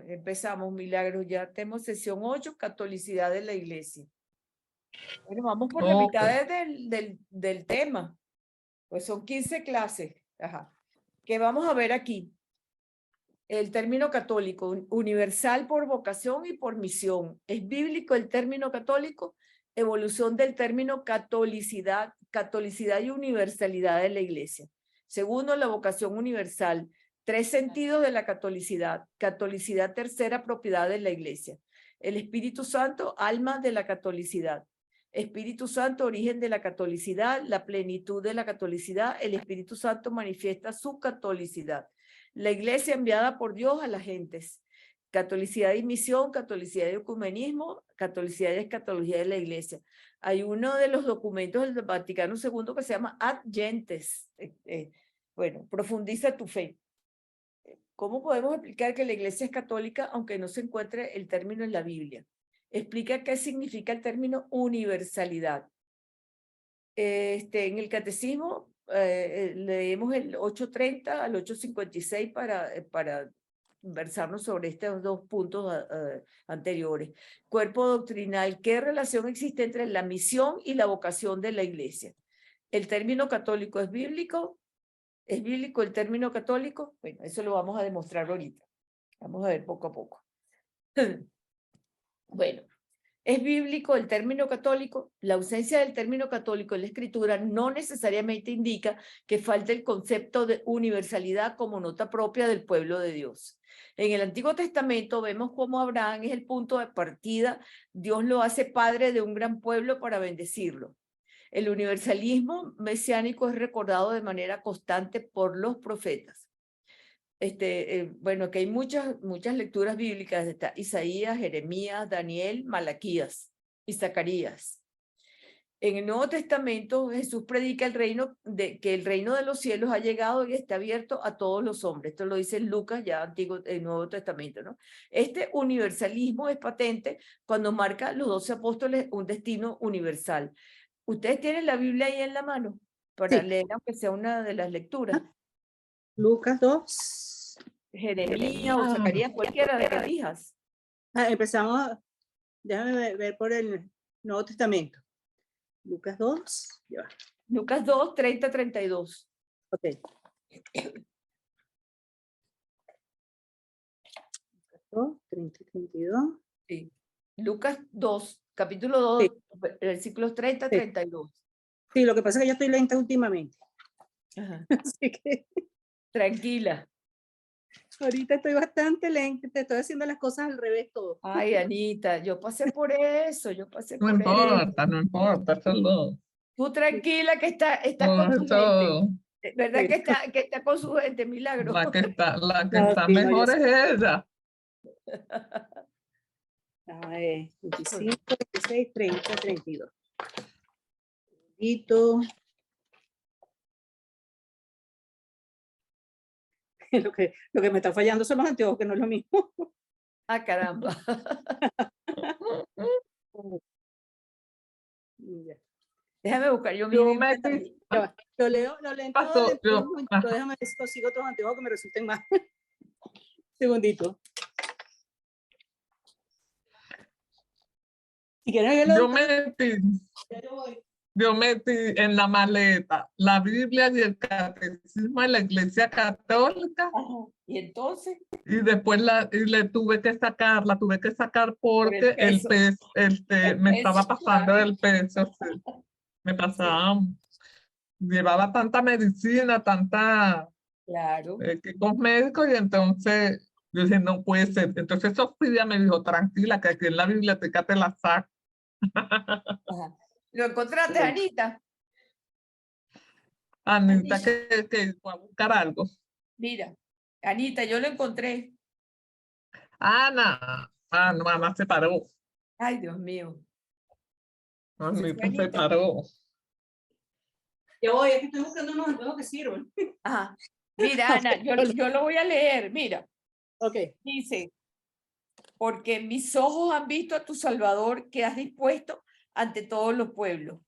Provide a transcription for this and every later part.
Empezamos, milagros. Ya tenemos sesión 8, catolicidad de la iglesia. Bueno, vamos por la mitad del tema. Pues son 15 clases. Ajá. ¿Qué vamos a ver aquí? El término católico, universal por vocación y por misión. ¿Es bíblico el término católico? Evolución del término catolicidad y universalidad de la iglesia. Segundo, la vocación universal. 3 sentidos de la catolicidad. Catolicidad, tercera propiedad de la iglesia. El Espíritu Santo, alma de la catolicidad. Espíritu Santo, origen de la catolicidad, la plenitud de la catolicidad. El Espíritu Santo manifiesta su catolicidad. La iglesia enviada por Dios a las gentes. Catolicidad y misión, catolicidad y ecumenismo, catolicidad y escatología de la iglesia. Hay uno de los documentos del Vaticano II que se llama Ad Gentes. Bueno, profundiza tu fe. ¿Cómo podemos explicar que la iglesia es católica aunque no se encuentre el término en la Biblia? Explica qué significa el término universalidad. En el catecismo leemos el 830 al 856 para conversarnos sobre estos dos puntos anteriores. Cuerpo doctrinal, ¿qué relación existe entre la misión y la vocación de la iglesia? ¿El término católico es bíblico? ¿Es bíblico el término católico? Bueno, eso lo vamos a demostrar ahorita. Vamos a ver poco a poco. Bueno, ¿es bíblico el término católico? La ausencia del término católico en la escritura no necesariamente indica que falte el concepto de universalidad como nota propia del pueblo de Dios. En el Antiguo Testamento vemos cómo Abraham es el punto de partida. Dios lo hace padre de un gran pueblo para bendecirlo. El universalismo mesiánico es recordado de manera constante por los profetas. Bueno, que hay muchas lecturas bíblicas, está Isaías, Jeremías, Daniel, Malaquías y Zacarías. En el Nuevo Testamento Jesús predica que el reino de los cielos ha llegado y está abierto a todos los hombres. Esto lo dice Lucas, ya antiguo, el Nuevo Testamento, ¿no? Este universalismo es patente cuando marca los 12 apóstoles un destino universal. ¿Ustedes tienen la Biblia ahí en la mano para leer, aunque sea una de las lecturas? Lucas 2. Jeremías o Zacarías, cualquiera de las hijas. Empezamos, déjame ver por el Nuevo Testamento. Lucas 2. Ya va. Lucas 2, 30, 32. Ok. Lucas 2, 30, 32. Sí. Lucas 2, capítulo 2, sí. Versículos 30, sí. 32. Sí, lo que pasa es que yo estoy lenta últimamente. Ajá. Así que... Tranquila. Ahorita estoy bastante lenta, te estoy haciendo las cosas al revés todo. Ay, Anita, yo pasé por eso, No importa, solo. Tú tranquila que está con su gente. ¿Verdad que está con su gente, Milagro? La que está mejor es ella. 25, 26, 30, 32. Poquito. Lo que me está fallando son los anteojos, que no es lo mismo. Ah, caramba. Déjame buscar yo Lo leo en todo déjame ver si consigo otros anteojos que me resulten más. Segundito. Si quieren, yo metí en la maleta la Biblia y el catecismo de la Iglesia Católica. Ajá. ¿Y entonces? Y después la tuve que sacar porque el peso, me estaba pasando el peso. Sí. Me pasaba, llevaba tanta medicina, tanta equipos médicos, y entonces yo dije, no puede ser. Entonces Sofía me dijo, tranquila, que aquí en la biblioteca te la saco. Ajá. ¿Lo encontraste, Anita? Anita, que fue a buscar algo. Mira, Anita, yo lo encontré. Ana se paró. Ay, Dios mío. Anita se paró. Yo voy, es que estoy buscando unos anteojos que sirven. Ajá. Mira, Ana, yo lo voy a leer, mira. Ok. Dice, porque mis ojos han visto a tu Salvador que has dispuesto ante todos los pueblos,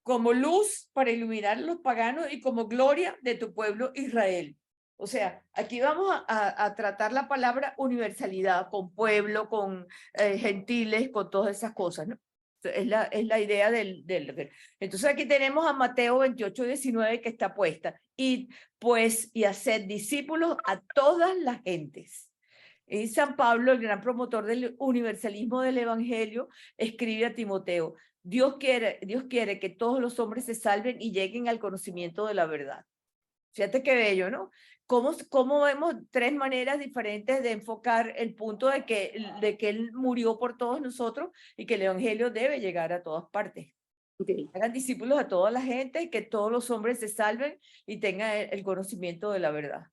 como luz para iluminar a los paganos y como gloria de tu pueblo Israel. O sea, aquí vamos a tratar la palabra universalidad con pueblo, con gentiles, con todas esas cosas, ¿no? Es la idea Entonces aquí tenemos a Mateo 28:19 que está puesta. Y hacer discípulos a todas las gentes. Y San Pablo, el gran promotor del universalismo del evangelio, escribe a Timoteo: Dios quiere que todos los hombres se salven y lleguen al conocimiento de la verdad. Fíjate qué bello, ¿no? ¿Cómo vemos tres maneras diferentes de enfocar el punto de que Él murió por todos nosotros y que el evangelio debe llegar a todas partes? Okay. Hagan discípulos a toda la gente y que todos los hombres se salven y tengan el conocimiento de la verdad.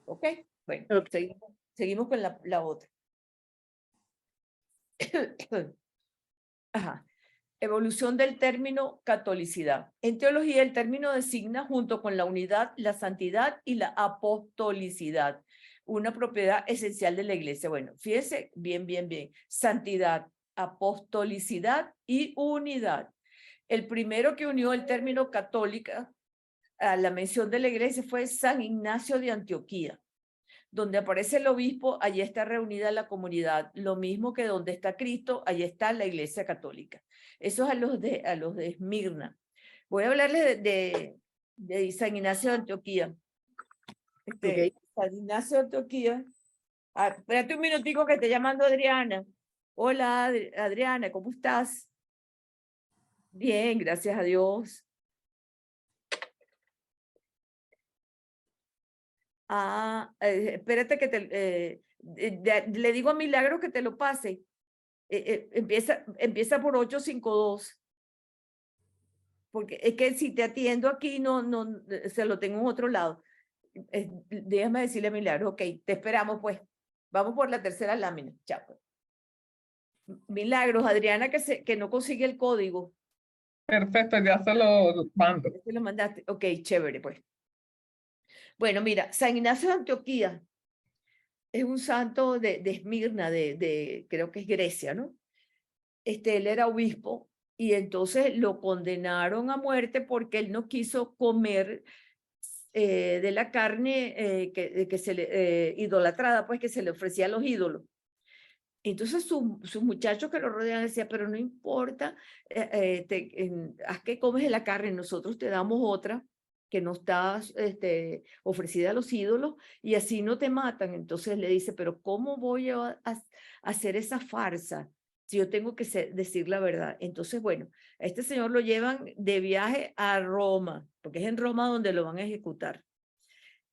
¿Ok? Bueno, Okay. seguimos con la otra. Ajá. Evolución del término catolicidad. En teología, el término designa, junto con la unidad, la santidad y la apostolicidad, una propiedad esencial de la iglesia. Bueno, fíjense bien. Santidad, apostolicidad y unidad. El primero que unió el término católica a la mención de la iglesia fue San Ignacio de Antioquía. Donde aparece el obispo, allí está reunida la comunidad. Lo mismo que donde está Cristo, allí está la iglesia católica. Eso es a los de Esmirna. Voy a hablarles de San Ignacio de Antioquía. Okay. San Ignacio de Antioquía. Espérate un minutico que te llamando Adriana. Hola, Adriana, ¿cómo estás? Bien, gracias a Dios. Espérate que le digo a Milagro que te lo pase. Empieza por 852. Porque es que si te atiendo aquí, no, se lo tengo en otro lado. Déjame decirle a Milagro, ok, te esperamos pues. Vamos por la tercera lámina. Chao. Milagros, Adriana, que no consigue el código. Perfecto, ya se lo mando. ¿Se lo mandaste? Ok, chévere pues. Bueno, mira, San Ignacio de Antioquía es un santo de Esmirna, creo que es Grecia, ¿no? Él era obispo y entonces lo condenaron a muerte porque él no quiso comer de la carne que se le idolatrada, pues que se le ofrecía a los ídolos. Entonces sus muchachos que lo rodean decían, pero no importa, haz que comes de la carne, nosotros te damos otra que no está ofrecida a los ídolos y así no te matan. Entonces le dice, pero ¿cómo voy a hacer esa farsa si yo tengo que decir la verdad? Entonces, bueno, a este señor lo llevan de viaje a Roma, porque es en Roma donde lo van a ejecutar.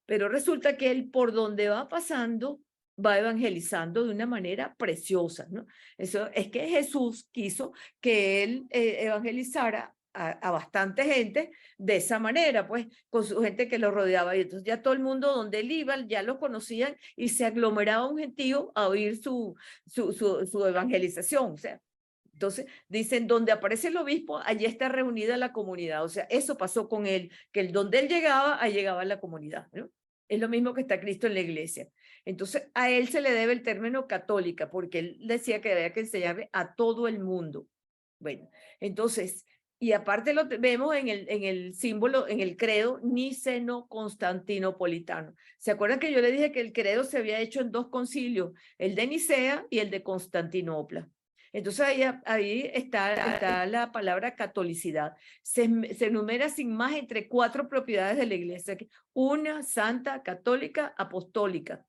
Pero resulta que él, por donde va pasando, va evangelizando de una manera preciosa, ¿no? Eso es que Jesús quiso que él evangelizara a bastante gente de esa manera, pues, con su gente que lo rodeaba. Y entonces ya todo el mundo donde él iba, ya lo conocían y se aglomeraba un gentío a oír su evangelización. O sea, entonces, dicen, donde aparece el obispo, allí está reunida la comunidad. O sea, eso pasó con él, que donde él llegaba, ahí llegaba la comunidad, ¿no? Es lo mismo que está Cristo en la iglesia. Entonces, a él se le debe el término católica, porque él decía que había que enseñarle a todo el mundo. Bueno, entonces, y aparte lo vemos en el símbolo, en el credo niceno-constantinopolitano. ¿Se acuerdan que yo le dije que el credo se había hecho en 2 concilios, el de Nicea y el de Constantinopla? Entonces ahí está la palabra catolicidad. Se enumera sin más entre 4 propiedades de la iglesia: una, santa, católica, apostólica.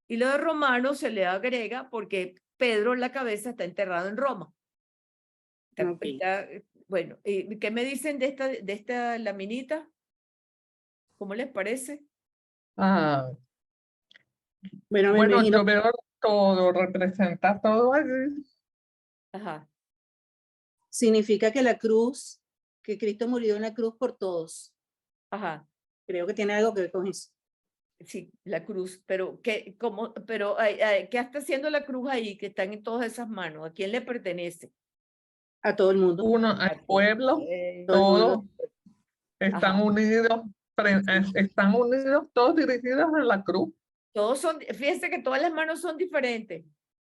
Y lo de romano se le agrega porque Pedro, la cabeza, está enterrado en Roma. Okay. Bueno, ¿qué me dicen de esta laminita? ¿Cómo les parece? Bueno, me Bueno, imagino. yo veo todo, representa todo allí. Ajá. Significa que la cruz, que Cristo murió en la cruz por todos. Ajá. Creo que tiene algo que ver con eso. Sí, la cruz, pero ¿qué está haciendo la cruz ahí, que están en todas esas manos? ¿A quién le pertenece? A todo el mundo. Uno, al pueblo, Todo el todos mundo. están Ajá. unidos, están unidos, todos dirigidos a la cruz. Todos son, fíjense que todas las manos son diferentes.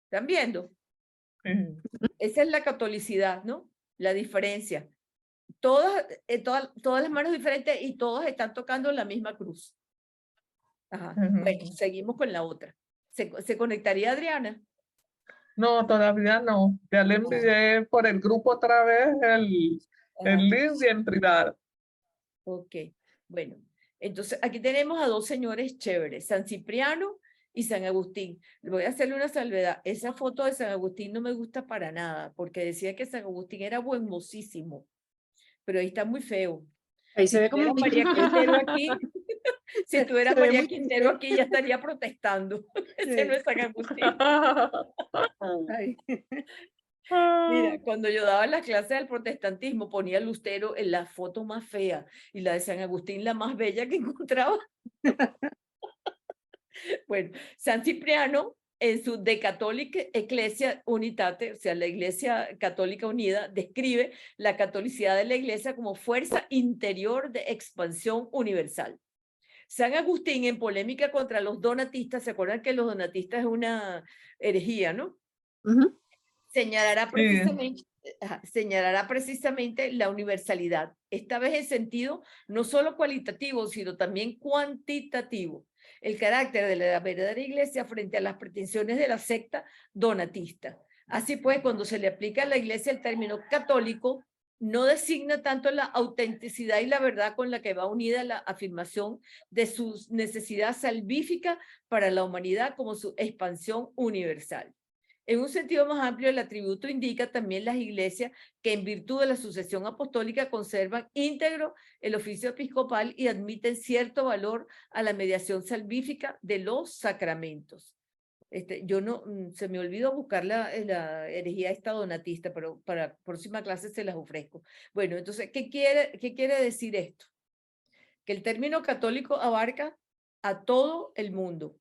¿Están viendo? Esa es la catolicidad, ¿no? La diferencia. Todas las manos diferentes y todos están tocando la misma cruz. Ajá. Bueno, seguimos con la otra. ¿Se conectaría Adriana? No, todavía no. Ya le envié por el grupo otra vez el link y en privado. Ok, bueno. Entonces, aquí tenemos a dos señores chéveres, San Cipriano y San Agustín. Voy a hacerle una salvedad. Esa foto de San Agustín no me gusta para nada, porque decía que San Agustín era buenmosísimo, pero ahí está muy feo. Ahí Si se ve como tuviera María Quintero aquí, si tuviera se ve María muy Quintero aquí, ya estaría protestando. Ese no es San Agustín. Ay. Mira, cuando yo daba las clases del protestantismo, ponía a Lutero en la foto más fea y la de San Agustín la más bella que encontraba. Bueno, San Cipriano, en su De Catholic Ecclesia Unitate, o sea, la Iglesia Católica Unida, describe la catolicidad de la Iglesia como fuerza interior de expansión universal. San Agustín, en polémica contra los donatistas, ¿se acuerdan que los donatistas es una herejía, no? Señalará precisamente la universalidad, esta vez en sentido no solo cualitativo, sino también cuantitativo, el carácter de la verdadera iglesia frente a las pretensiones de la secta donatista. Así pues, cuando se le aplica a la iglesia el término católico, no designa tanto la autenticidad y la verdad con la que va unida la afirmación de su necesidad salvífica para la humanidad como su expansión universal. En un sentido más amplio, el atributo indica también las iglesias que en virtud de la sucesión apostólica conservan íntegro el oficio episcopal y admiten cierto valor a la mediación salvífica de los sacramentos. Yo no, se me olvidó buscar la herejía esta donatista, pero para la próxima clase se las ofrezco. Bueno, entonces, ¿qué quiere decir esto? Que el término católico abarca a todo el mundo,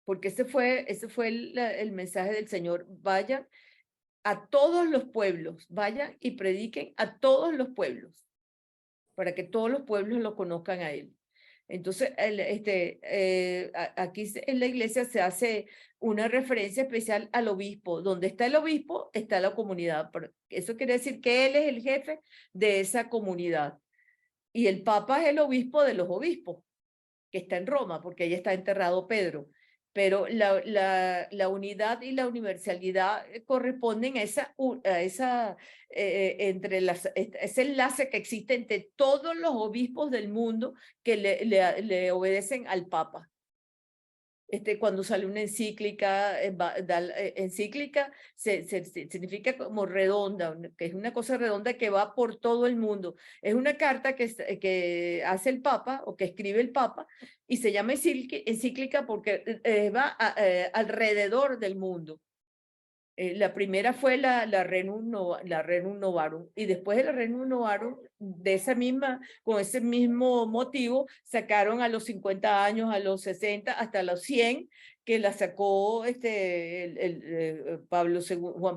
porque ese fue el mensaje del Señor. Vayan a todos los pueblos, vayan y prediquen a todos los pueblos, para que todos los pueblos lo conozcan a Él. Entonces, aquí en la iglesia se hace una referencia especial al obispo. Donde está el obispo, está la comunidad. Eso quiere decir que él es el jefe de esa comunidad. Y el papa es el obispo de los obispos, que está en Roma, porque ahí está enterrado Pedro. Pero la unidad y la universalidad corresponden a ese enlace que existe entre todos los obispos del mundo que le obedecen al Papa. Cuando sale una encíclica, encíclica significa como redonda, que es una cosa redonda que va por todo el mundo. Es una carta que hace el Papa o que escribe el Papa y se llama encíclica porque va alrededor del mundo. La primera fue la Renum Novarum, y después de la Renum Novarum, con ese mismo motivo, sacaron a los 50 años, a los 60, hasta los 100, que la sacó Juan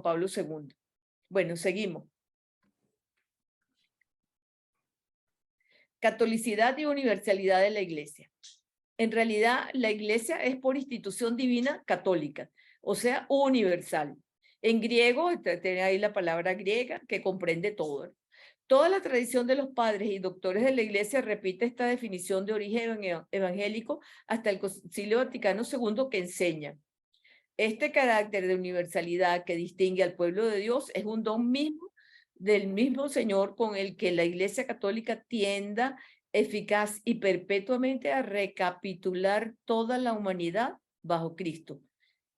Pablo II. Bueno, seguimos. Catolicidad y universalidad de la Iglesia. En realidad, la Iglesia es por institución divina católica, o sea, universal. En griego, tiene ahí la palabra griega que comprende todo. Toda la tradición de los padres y doctores de la Iglesia repite esta definición de origen evangélico hasta el Concilio Vaticano II, que enseña: este carácter de universalidad que distingue al pueblo de Dios es un don mismo del mismo Señor con el que la Iglesia Católica tienda eficaz y perpetuamente a recapitular toda la humanidad bajo Cristo.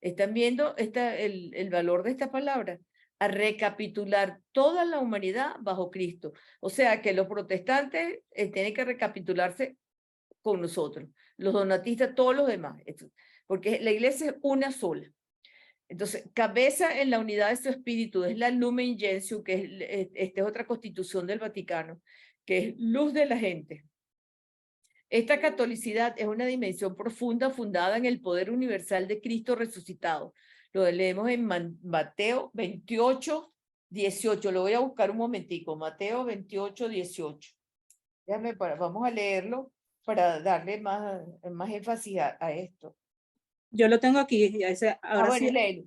¿Están viendo el valor de esta palabra? A recapitular toda la humanidad bajo Cristo. O sea que los protestantes tienen que recapitularse con nosotros, los donatistas, todos los demás, porque la iglesia es una sola. Entonces, cabeza en la unidad de su espíritu es la Lumen Gentium, que es otra constitución del Vaticano, que es luz de la gente. Esta catolicidad es una dimensión profunda fundada en el poder universal de Cristo resucitado. Lo leemos en Mateo 28, 18. Lo voy a buscar un momentico. Mateo 28, 18. Vamos a leerlo para darle más énfasis a esto. Yo lo tengo aquí. Ahora sí, léelo.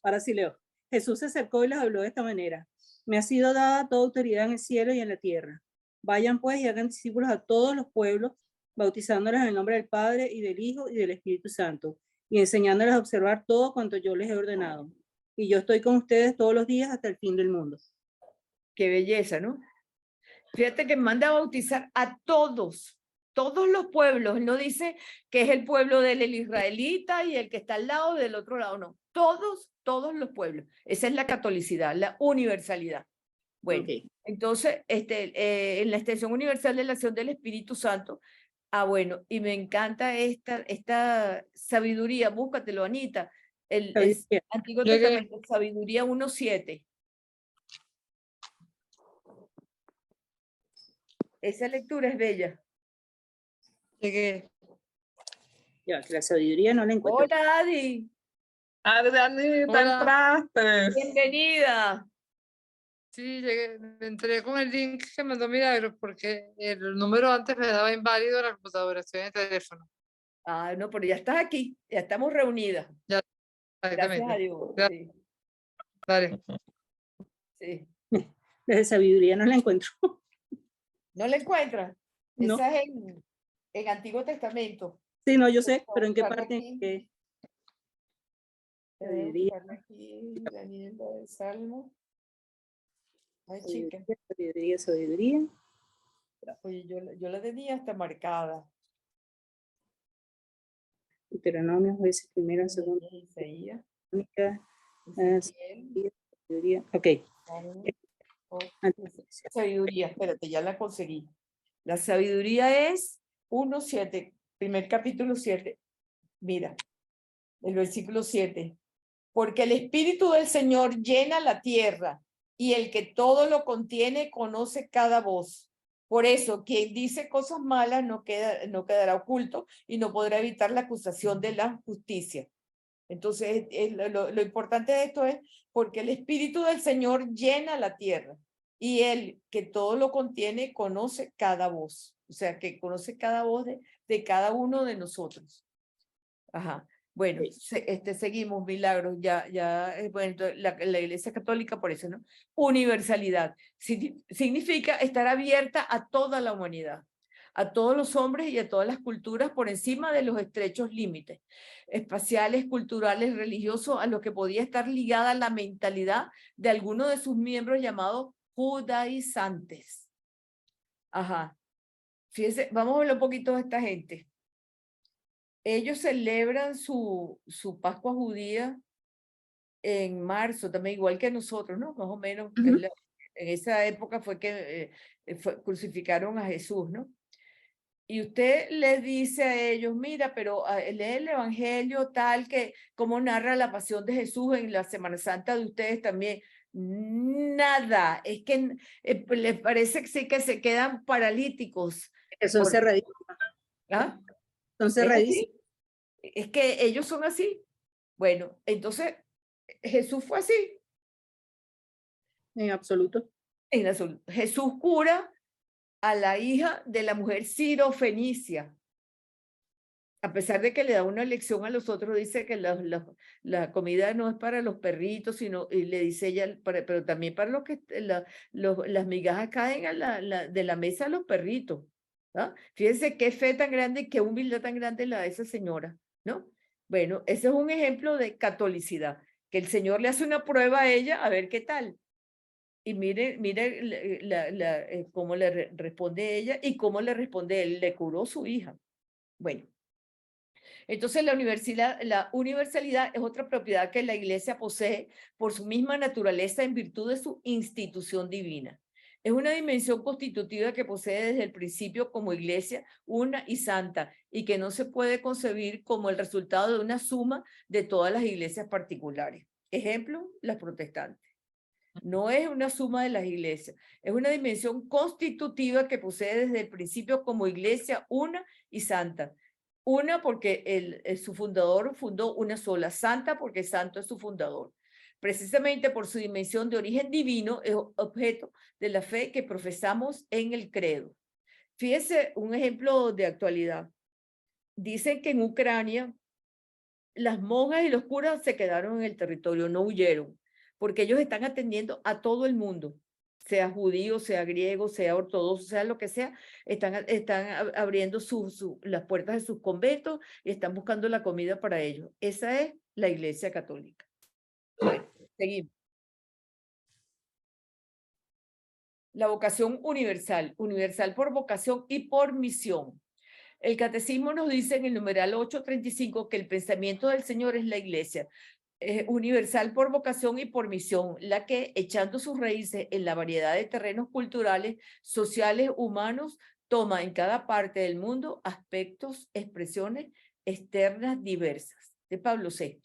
Ahora sí leo. Jesús se acercó y les habló de esta manera: me ha sido dada toda autoridad en el cielo y en la tierra. Vayan pues y hagan discípulos a todos los pueblos, bautizándolas en el nombre del Padre y del Hijo y del Espíritu Santo, y enseñándolas a observar todo cuanto yo les he ordenado. Y yo estoy con ustedes todos los días hasta el fin del mundo. Qué belleza, ¿no? Fíjate que manda a bautizar a todos los pueblos. No dice que es el pueblo del israelita y el que está al lado del otro lado, no. Todos los pueblos. Esa es la catolicidad, la universalidad. Bueno, Okay. entonces, en la extensión universal de la acción del Espíritu Santo, bueno, y me encanta esta sabiduría, búscatelo, Anita, el Antiguo Testamento, Sabiduría 1:7. Esa lectura es bella. Ya, que la sabiduría no la encuentro. Hola, Adi. Adrianita, entraste. Bienvenida. Sí, llegué, me entré con el link que mandó Milagros porque el número antes me daba inválido la computadora, estoy en el teléfono. No, pero ya estás aquí, ya estamos reunidas. Gracias a Dios. Sí. Dale. Sí. La sabiduría no la encuentro. ¿No la encuentras? No. Esa es en Antiguo Testamento. Sí, no, yo sé, pero ¿en qué Buscarla parte? aquí. Sabiduría. Buscarla aquí, Daniel del Salmo. Ay, chica. Sabiduría. Oye, yo la tenía hasta marcada. Deuteronomio, Jueces, primero, segundo, Isaías. sabiduría. Ok. Sabiduría, espérate, ya la conseguí. La sabiduría es 1:7, primer capítulo 7. Mira, el versículo 7. Porque el Espíritu del Señor llena la tierra y el que todo lo contiene conoce cada voz. Por eso, quien dice cosas malas no quedará oculto y no podrá evitar la acusación de la justicia. Entonces, lo importante de esto es porque el Espíritu del Señor llena la tierra y él que todo lo contiene conoce cada voz. O sea, que conoce cada voz de cada uno de nosotros. Ajá. Bueno, seguimos, Milagros, bueno, la Iglesia Católica por eso, ¿no? Universalidad. Significa estar abierta a toda la humanidad, a todos los hombres y a todas las culturas por encima de los estrechos límites espaciales, culturales, religiosos, a los que podía estar ligada la mentalidad de alguno de sus miembros llamados judaizantes. Ajá. Fíjense, vamos a ver un poquito de esta gente. Ellos celebran su Pascua judía en marzo, también igual que nosotros, ¿no? Más o menos, en esa época fue que crucificaron a Jesús, ¿no? Y usted les dice a ellos, mira, pero lee el Evangelio tal que, como narra la pasión de Jesús en la Semana Santa de ustedes también. Nada, es que les parece que sí que se quedan paralíticos. Son cerradísimos. ¿Ah? Son cerradísimos. Es que ellos son así. Bueno, entonces Jesús fue así. En absoluto. En absoluto. Jesús cura a la hija de la mujer Sirofenicia. A pesar de que le da una lección a los otros, dice que la comida no es para los perritos, sino, y le dice ella, pero también para los que las migajas caen de la mesa a los perritos. ¿No? Fíjense qué fe tan grande y qué humildad tan grande la de esa señora, ¿no? Bueno, ese es un ejemplo de catolicidad, que el Señor le hace una prueba a ella a ver qué tal. Y mire cómo le responde ella y cómo le responde él, le curó su hija. Bueno, entonces la universalidad es otra propiedad que la Iglesia posee por su misma naturaleza en virtud de su institución divina. Es una dimensión constitutiva que posee desde el principio como Iglesia una y santa y que no se puede concebir como el resultado de una suma de todas las iglesias particulares. Ejemplo, las protestantes. No es una suma de las iglesias, es una dimensión constitutiva que posee desde el principio como Iglesia una y santa. Una porque su fundador fundó una sola, santa porque santo es su fundador. Precisamente por su dimensión de origen divino es objeto de la fe que profesamos en el credo. Fíjese un ejemplo de actualidad. Dicen que en Ucrania las monjas y los curas se quedaron en el territorio, no huyeron, porque ellos están atendiendo a todo el mundo. sea judío, sea griego, sea ortodoxo, sea lo que sea, están abriendo las puertas de sus conventos y están buscando la comida para ellos. Esa es la Iglesia Católica. Bueno, seguimos. La vocación universal, universal por vocación y por misión. El catecismo nos dice en el numeral 835 que el pensamiento del Señor es la Iglesia, universal por vocación y por misión, la que, echando sus raíces en la variedad de terrenos culturales, sociales, humanos, toma en cada parte del mundo aspectos, expresiones externas diversas. De Pablo VI.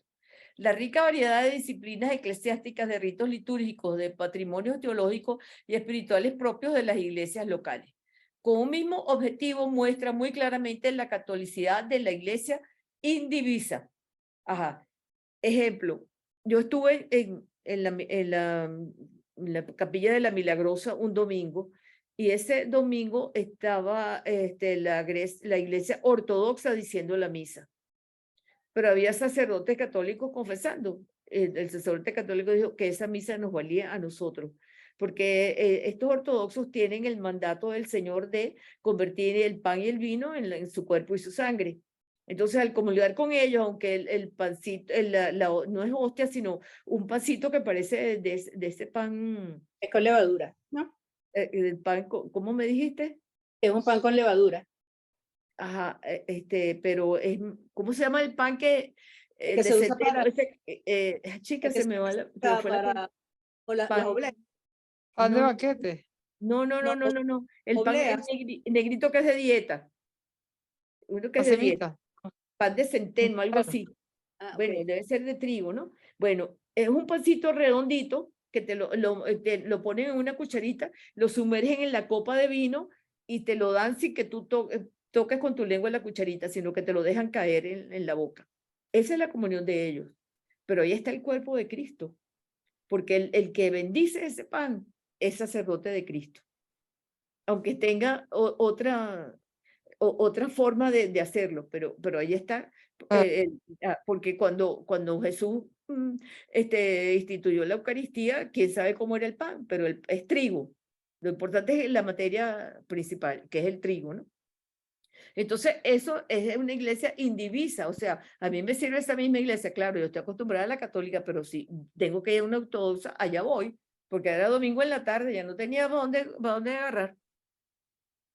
La rica variedad de disciplinas eclesiásticas, de ritos litúrgicos, de patrimonios teológicos y espirituales propios de las iglesias locales. Con un mismo objetivo muestra muy claramente la catolicidad de la iglesia indivisa. Ajá. Ejemplo, yo estuve en la capilla de la Milagrosa un domingo y ese domingo estaba la iglesia ortodoxa diciendo la misa, pero había sacerdotes católicos confesando. El sacerdote católico dijo que esa misa nos valía a nosotros, porque estos ortodoxos tienen el mandato del Señor de convertir el pan y el vino en su cuerpo y su sangre. Entonces, al comulgar con ellos, aunque el pancito, no es hostia, sino un pancito que parece de ese pan. Es con levadura, ¿no? El pan, ¿cómo me dijiste? Es un pan con levadura. Ajá, pero es, ¿cómo se llama el pan que Que se usa para, chica, que se me va la, para, fue la para o las pan, obleas. Pan de no, banquete. no, el pan obleas. negrito que es de dieta, uno que La es de dieta, semita. pan de centeno, algo Claro. así. Ah, Bueno, ok. debe ser de trigo, ¿no? Bueno, es un pancito redondito que te lo ponen en una cucharita, lo sumergen en la copa de vino y te lo dan sin que tú toques con tu lengua en la cucharita, sino que te lo dejan caer en la boca. Esa es la comunión de ellos. Pero ahí está el cuerpo de Cristo, porque el que bendice ese pan es sacerdote de Cristo. Aunque tenga otra forma de hacerlo, pero ahí está, porque cuando Jesús instituyó la Eucaristía, quién sabe cómo era el pan, pero es trigo. Lo importante es la materia principal, que es el trigo, ¿no? Entonces, eso es una iglesia indivisa, o sea, a mí me sirve esa misma iglesia, claro, yo estoy acostumbrada a la católica, pero si tengo que ir a una ortodoxa, allá voy, porque era domingo en la tarde, ya no tenía para dónde agarrar.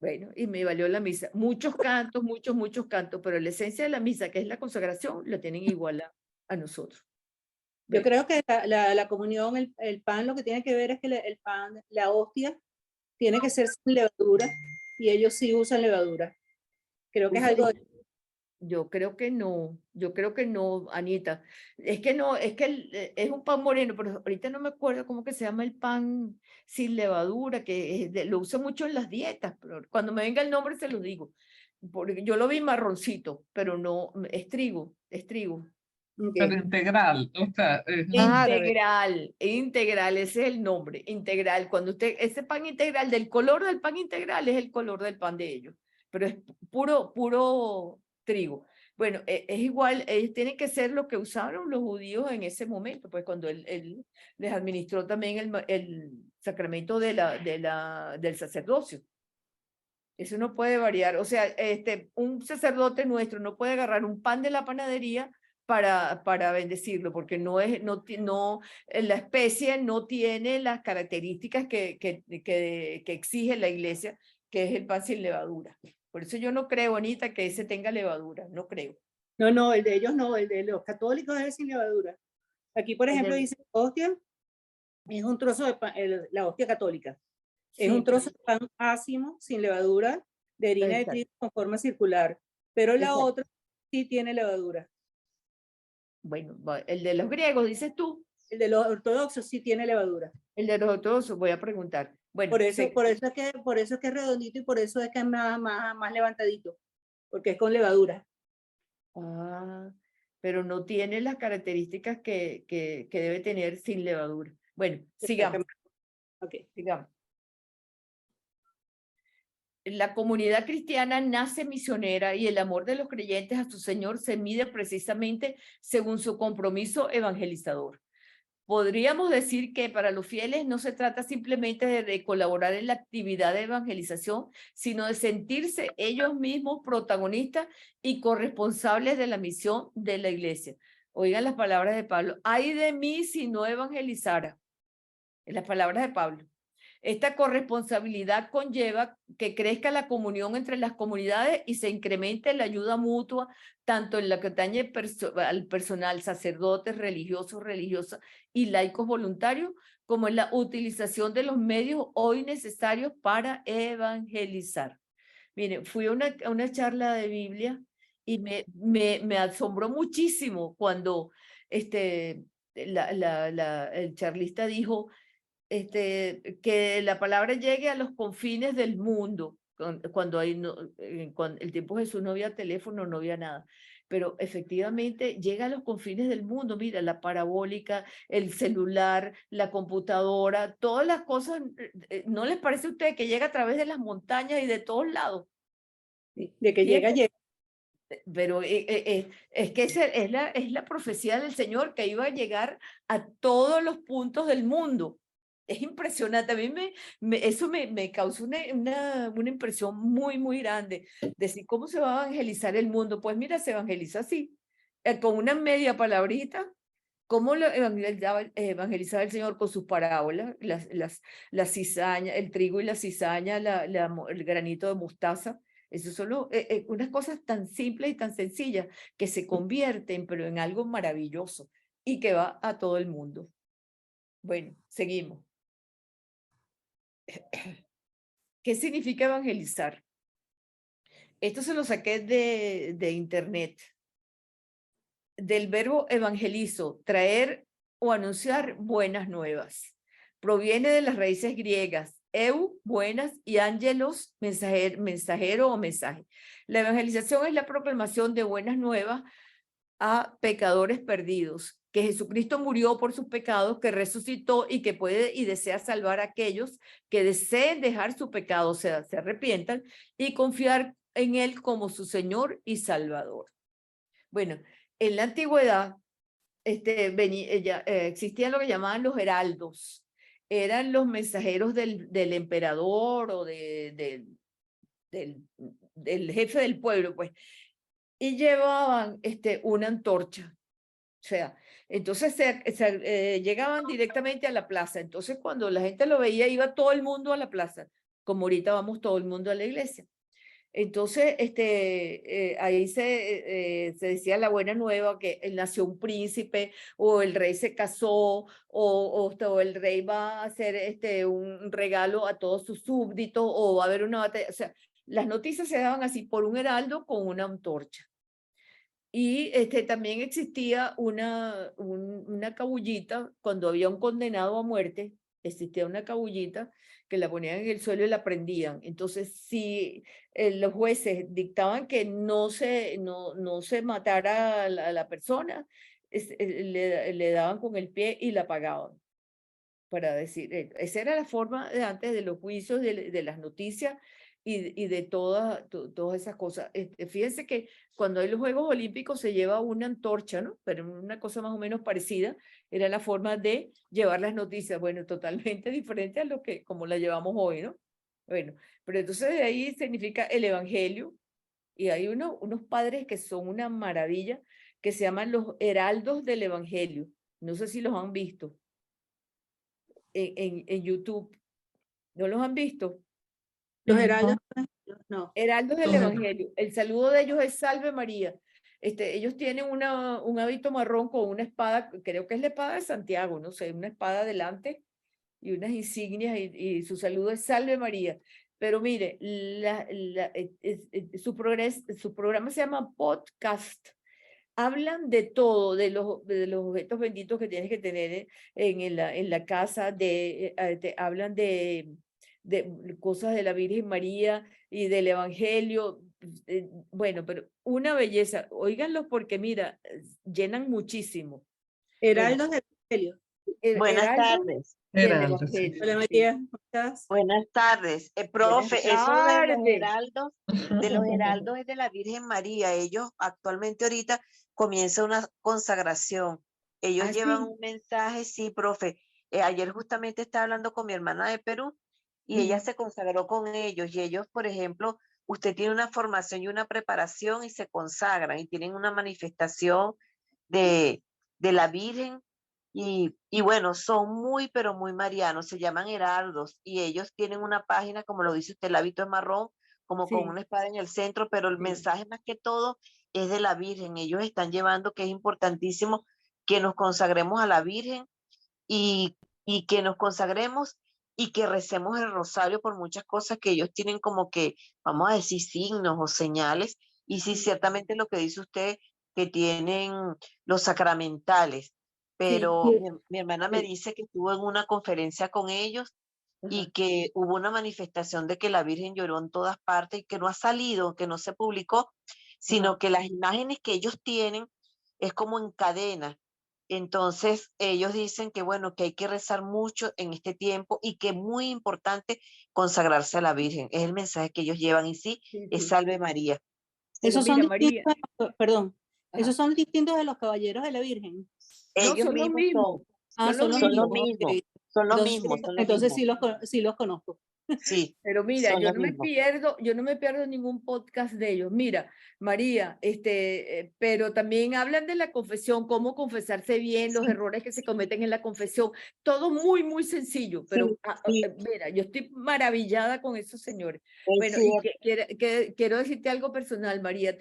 Bueno, y me valió la misa. Muchos cantos, muchos cantos, pero la esencia de la misa, que es la consagración, la tienen igual a nosotros. Yo Bueno, creo que la comunión, el pan, lo que tiene que ver es que el pan, la hostia, tiene que ser sin levadura y ellos sí usan levadura. Creo que es algo de... yo creo que no, Anita. Es que no, es que es un pan moreno, pero ahorita no me acuerdo cómo que se llama el pan sin levadura, que lo uso mucho en las dietas, pero cuando me venga el nombre se lo digo. Porque yo lo vi marroncito, pero no, es trigo, es trigo. Pero integral, o sea, Integral, ese es el nombre, integral. Cuando ese pan integral, del color del pan integral es el color del pan de ellos, pero es puro trigo. Bueno, es igual, tiene que ser lo que usaron los judíos en ese momento, pues cuando él les administró también el sacramento del sacerdocio. Eso no puede variar. O sea, un sacerdote nuestro no puede agarrar un pan de la panadería para bendecirlo, porque la especie no tiene las características que exige la iglesia, que es el pan sin levadura. Por eso yo no creo, Anita, que ese tenga levadura, no creo. No, el de ellos no, el de los católicos es sin levadura. Aquí, por ejemplo, dice hostia, es un trozo de pan, la hostia católica. Es un trozo de pan ácimo, sin levadura, de harina de trigo con forma circular, pero la otra sí tiene levadura. Bueno, el de los griegos, dices tú. El de los ortodoxos sí tiene levadura. El de los ortodoxos, voy a preguntar. Bueno, por eso es que es redondito y por eso es que es más levantadito, porque es con levadura. Ah, pero no tiene las características que debe tener sin levadura. Bueno, sigamos. Okay. Sigamos. La comunidad cristiana nace misionera y el amor de los creyentes a su Señor se mide precisamente según su compromiso evangelizador. Podríamos decir que para los fieles no se trata simplemente de colaborar en la actividad de evangelización, sino de sentirse ellos mismos protagonistas y corresponsables de la misión de la iglesia. Oigan las palabras de Pablo: ay de mí si no evangelizara. En las palabras de Pablo. Esta corresponsabilidad conlleva que crezca la comunión entre las comunidades y se incremente la ayuda mutua, tanto en la que atañe al personal, sacerdotes, religiosos, religiosas y laicos voluntarios, como en la utilización de los medios hoy necesarios para evangelizar. Miren, fui a una charla de Biblia y me asombró muchísimo cuando el charlista dijo que la palabra llegue a los confines del mundo. Cuando el tiempo de Jesús no había teléfono, no había nada. Pero efectivamente llega a los confines del mundo. Mira, la parabólica, el celular, la computadora, todas las cosas. ¿No les parece a ustedes que llega a través de las montañas y de todos lados? De que llega. Pero es que es la profecía del Señor, que iba a llegar a todos los puntos del mundo. Es impresionante. A mí eso me causó una impresión muy, muy grande. Decir, ¿cómo se va a evangelizar el mundo? Pues mira, se evangeliza así, con una media palabrita. ¿Cómo lo evangelizaba el Señor? Con sus parábolas, la cizaña, el trigo y la cizaña, el granito de mostaza. Eso solo unas cosas tan simples y tan sencillas que se convierten, pero en algo maravilloso y que va a todo el mundo. Bueno, seguimos. ¿Qué significa evangelizar? Esto se lo saqué de internet. Del verbo evangelizo, traer o anunciar buenas nuevas. Proviene de las raíces griegas, buenas, y ángelos, mensajero o mensaje. La evangelización es la proclamación de buenas nuevas a pecadores perdidos, que Jesucristo murió por sus pecados, que resucitó y que puede y desea salvar a aquellos que deseen dejar su pecado, o sea, se arrepientan y confiar en Él como su Señor y Salvador. Bueno, en la antigüedad existían lo que llamaban los heraldos. Eran los mensajeros del emperador o del jefe del pueblo, pues, y llevaban una antorcha. O sea, entonces llegaban directamente a la plaza. Entonces, cuando la gente lo veía, iba todo el mundo a la plaza, como ahorita vamos todo el mundo a la iglesia. Entonces, ahí se decía la buena nueva, que nació un príncipe, o el rey se casó, o el rey va a hacer un regalo a todos sus súbditos, o va a haber una batalla. O sea, las noticias se daban así por un heraldo con una antorcha. Y también existía una cabullita cuando había un condenado a muerte. Existía una cabullita que la ponían en el suelo y la prendían. Entonces, si los jueces dictaban que no se matara a la persona, le daban con el pie y la apagaban. Para decir, esa era la forma de antes de los juicios, de las noticias y de todas esas cosas. Fíjense que cuando hay los Juegos Olímpicos se lleva una antorcha, ¿no? Pero una cosa más o menos parecida era la forma de llevar las noticias. Bueno, totalmente diferente a lo que, como la llevamos hoy, ¿no? Bueno, pero entonces de ahí significa el evangelio, y hay unos padres que son una maravilla, que se llaman los heraldos del evangelio. No sé si los han visto en YouTube. ¿No los han visto? Los heraldos, no. Heraldos del Evangelio. El saludo de ellos es Salve María. Ellos tienen un hábito marrón con una espada, creo que es la espada de Santiago, no sé, una espada delante y unas insignias, y su saludo es Salve María. Pero mire, su programa se llama podcast. Hablan de todo, de los objetos benditos que tienes que tener en la casa, hablan de cosas de la Virgen María y del Evangelio. Bueno, pero una belleza. Óiganlos porque, mira, llenan muchísimo. Heraldos del Evangelio. Buenas tardes. Del Heraldos, sí. Evangelio, Hola sí. María, ¿cómo estás? Buenas tardes. Profe, Buenas eso de los tardes. heraldos es de la Virgen María. Ellos actualmente ahorita comienza una consagración Ellos ¿Ah, llevan sí? un mensaje, sí, profe. Ayer justamente estaba hablando con mi hermana de Perú y ella Mm, se consagró con ellos y ellos, por ejemplo, usted tiene una formación y una preparación y se consagran y tienen una manifestación de, de la Virgen y bueno, son muy, pero muy marianos, se llaman heraldos y ellos tienen una página, como lo dice usted, el hábito es marrón, como con sí, una espada en el centro, pero el sí. mensaje más que todo es de la Virgen. Ellos están llevando que es importantísimo que nos consagremos a la Virgen y, y que nos consagremos y que recemos el rosario por muchas cosas que ellos tienen como que, vamos a decir, signos o señales. Y sí, ciertamente lo que dice usted, que tienen los sacramentales, Sí, pero Sí, mi hermana me sí, dice que estuvo en una conferencia con ellos y ajá. que hubo una manifestación de que la Virgen lloró en todas partes y que no ha salido, que no se publicó, Ajá. sino que las imágenes que ellos tienen es como en cadena. Entonces, ellos dicen que bueno, que hay que rezar mucho en este tiempo y que es muy importante consagrarse a la Virgen. Es el mensaje que ellos llevan y sí, Sí, es sí. Salve María. Pero esos son mira, distintos, María, perdón, esos ajá. son distintos de los caballeros de la Virgen. No, Ellos son los mismos mismos, son, Ah, son los son los son los mismos. mismos. mismos, Ok. son los Entonces, mismos, Sí. son los entonces mismos. sí los conozco. Sí, Pero mira, son los mismos. yo no me pierdo ningún podcast de ellos. Mira, María, pero también hablan de la confesión, cómo confesarse bien, los Sí, errores que se cometen en la confesión, todo muy, muy sencillo. sí, Pero sí, mira, yo estoy maravillada con esos señores. es Bueno, y cierto. quiero decirte algo personal, María,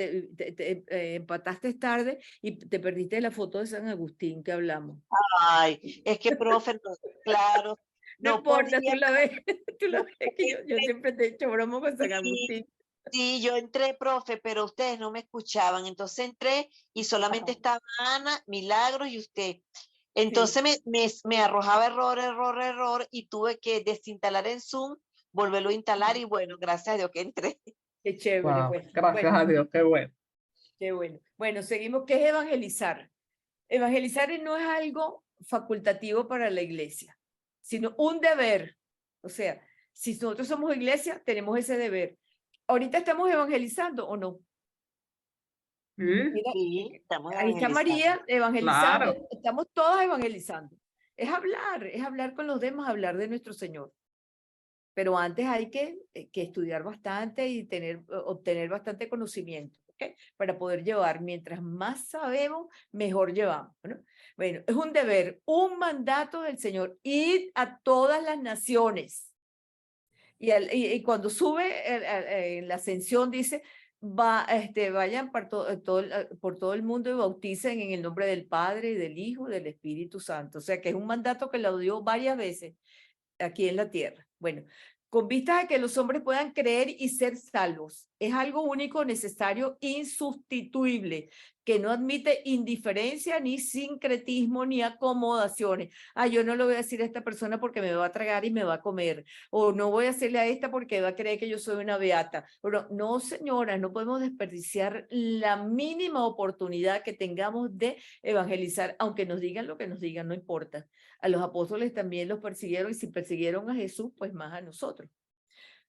empataste tarde y te perdiste la foto de San Agustín que hablamos. Ay, es que, profe, claro, No no importa, tú podía. la ves, tú la ves que yo Entré, siempre te he hecho broma con San sí, Agustín. sí, yo entré, profe, pero ustedes no me escuchaban. Entonces entré y solamente Ajá, estaba Ana, Milagros y usted. sí, Entonces me arrojaba error, error, error y tuve que desinstalar en Zoom, volverlo a instalar y bueno, gracias a Dios que entré. qué chévere, Wow, pues. gracias Bueno, a Dios, qué bueno. qué bueno. Bueno, seguimos. ¿Qué es evangelizar? Evangelizar no es algo facultativo para la iglesia, sino un deber. O sea, si nosotros somos iglesia, tenemos ese deber. ¿Ahorita estamos evangelizando o no? Sí, Mira, Sí, estamos ahí está evangelizando. María evangelizando, claro. estamos todas evangelizando. Es hablar con los demás, hablar de nuestro Señor. Pero antes hay que estudiar bastante y obtener bastante conocimiento, ¿ok? Para poder llevar, mientras más sabemos, mejor llevamos, ¿no? Bueno, es un deber, un mandato del Señor, ir a todas las naciones. Y cuando sube en la ascensión dice, vayan por todo el mundo y bauticen en el nombre del Padre, y del Hijo, y del Espíritu Santo. O sea que es un mandato que lo dio varias veces aquí en la tierra. Bueno, con vistas a que los hombres puedan creer y ser salvos. Es algo único, necesario, insustituible, que no admite indiferencia, ni sincretismo, ni acomodaciones. Ah, yo no le voy a decir a esta persona porque me va a tragar y me va a comer. O no voy a hacerle a esta porque va a creer que yo soy una beata. Pero no, señoras, no podemos desperdiciar la mínima oportunidad que tengamos de evangelizar, aunque nos digan lo que nos digan, no importa. A los apóstoles también los persiguieron y si persiguieron a Jesús, pues más a nosotros.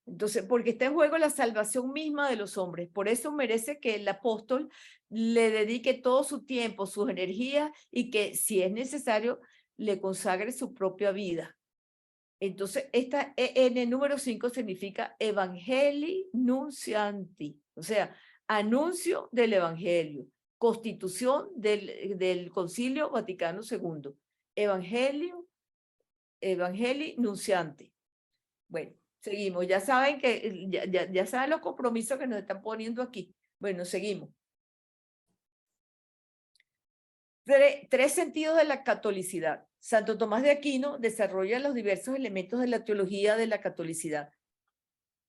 Entonces, porque está en juego la salvación misma de los hombres. Por eso merece que el apóstol le dedique todo su tiempo, sus energías y que si es necesario le consagre su propia vida. Entonces, en el número 5 significa Evangelii Nuncianti, o sea, anuncio del Evangelio, constitución del Concilio Vaticano II. Evangelii Nuncianti. Bueno, seguimos. Ya saben que ya saben los compromisos que nos están poniendo aquí. Bueno, seguimos. Tres sentidos de la catolicidad. Santo Tomás de Aquino desarrolla los diversos elementos de la teología de la catolicidad.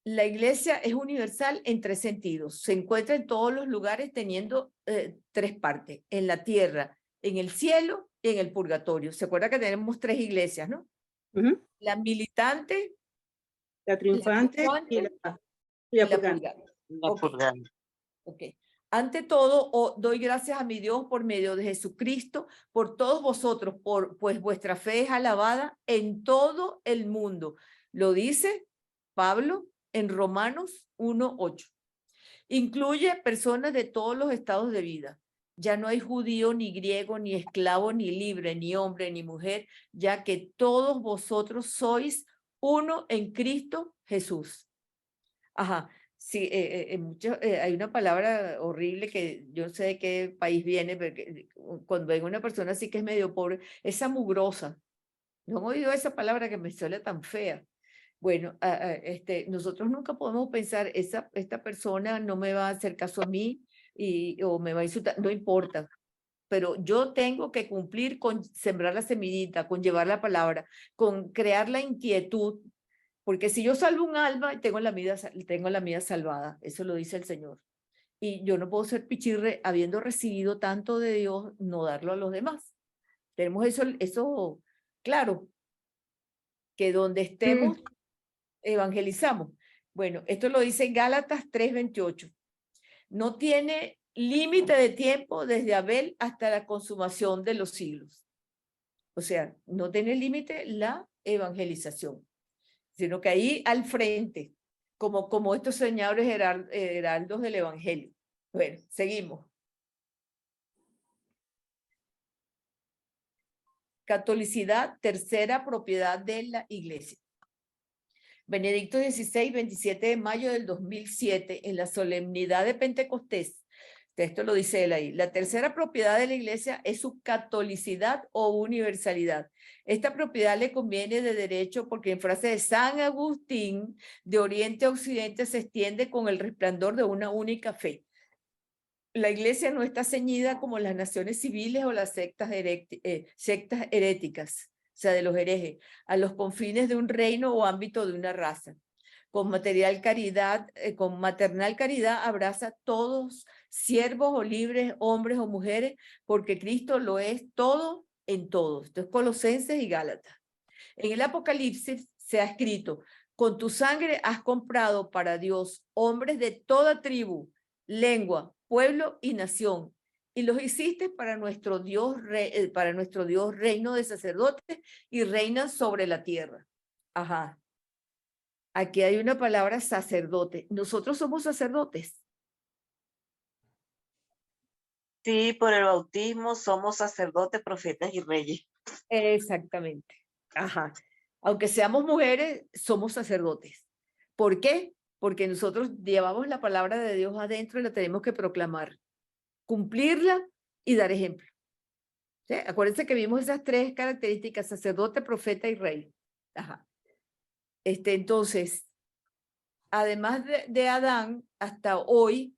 La iglesia es universal en tres sentidos. Se encuentra en todos los lugares teniendo tres partes. En la tierra, en el cielo y en el purgatorio. ¿Se acuerda que tenemos tres iglesias, no? La militante, La la triunfante y triunfante y y la la purgante. purgante. La Ok, purgante. ok. Ante todo, doy gracias a mi Dios por medio de Jesucristo, por todos vosotros, pues vuestra fe es alabada en todo el mundo. Lo dice Pablo en Romanos 1:8. Incluye personas de todos los estados de vida. Ya no hay judío, ni griego, ni esclavo, ni libre, ni hombre, ni mujer, ya que todos vosotros sois uno en Cristo Jesús. Ajá, sí, hay una palabra horrible que yo no sé de qué país viene, pero cuando venga una persona así que es medio pobre, es mugrosa. ¿No han oído esa palabra que me suena tan fea? Bueno, nosotros nunca podemos pensar, esta persona no me va a hacer caso a mí o me va a insultar, no importa, pero yo tengo que cumplir con sembrar la semillita, con llevar la palabra, con crear la inquietud, porque si yo salvo un alma, tengo la mía salvada, eso lo dice el Señor. Y yo no puedo ser pichirre, habiendo recibido tanto de Dios, no darlo a los demás. Tenemos eso claro, que donde estemos, evangelizamos. Bueno, esto lo dice Gálatas 3:28. No tiene límite de tiempo desde Abel hasta la consumación de los siglos. O sea, no tiene límite la evangelización, sino que ahí al frente, como estos señores heraldos del evangelio. Bueno, seguimos. Catolicidad, tercera propiedad de la Iglesia. Benedicto XVI, 27 de mayo del 2007, en la solemnidad de Pentecostés. Esto lo dice él ahí. La tercera propiedad de la Iglesia es su catolicidad o universalidad. Esta propiedad le conviene de derecho porque en frase de San Agustín, de oriente a occidente se extiende con el resplandor de una única fe. La Iglesia no está ceñida como las naciones civiles o las sectas heréticas, o sea, de los herejes, a los confines de un reino o ámbito de una raza. Con maternal caridad abraza a todos, siervos o libres, hombres o mujeres, porque Cristo lo es todo en todos. Esto es Colosenses y Gálatas. En el Apocalipsis se ha escrito: con tu sangre has comprado para Dios hombres de toda tribu, lengua, pueblo y nación, y los hiciste para nuestro Dios reino de sacerdotes y reinan sobre la tierra. Ajá. Aquí hay una palabra sacerdote. Nosotros somos sacerdotes. Sí, por el bautismo somos sacerdotes, profetas y reyes. Exactamente. Ajá. Aunque seamos mujeres, somos sacerdotes. ¿Por qué? Porque nosotros llevamos la palabra de Dios adentro y la tenemos que proclamar, cumplirla y dar ejemplo. ¿Sí? Acuérdense que vimos esas tres características: sacerdote, profeta y rey. Ajá. Entonces, además de Adán, hasta hoy,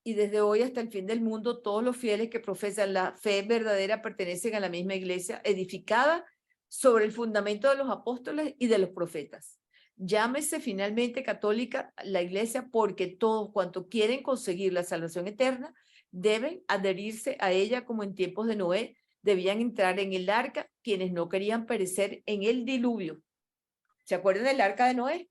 y desde hoy hasta el fin del mundo, todos los fieles que profesan la fe verdadera pertenecen a la misma iglesia, edificada sobre el fundamento de los apóstoles y de los profetas. Llámese finalmente católica la iglesia porque todos cuantos quieren conseguir la salvación eterna deben adherirse a ella, como en tiempos de Noé debían entrar en el arca quienes no querían perecer en el diluvio. ¿Se acuerdan del arca de Noé?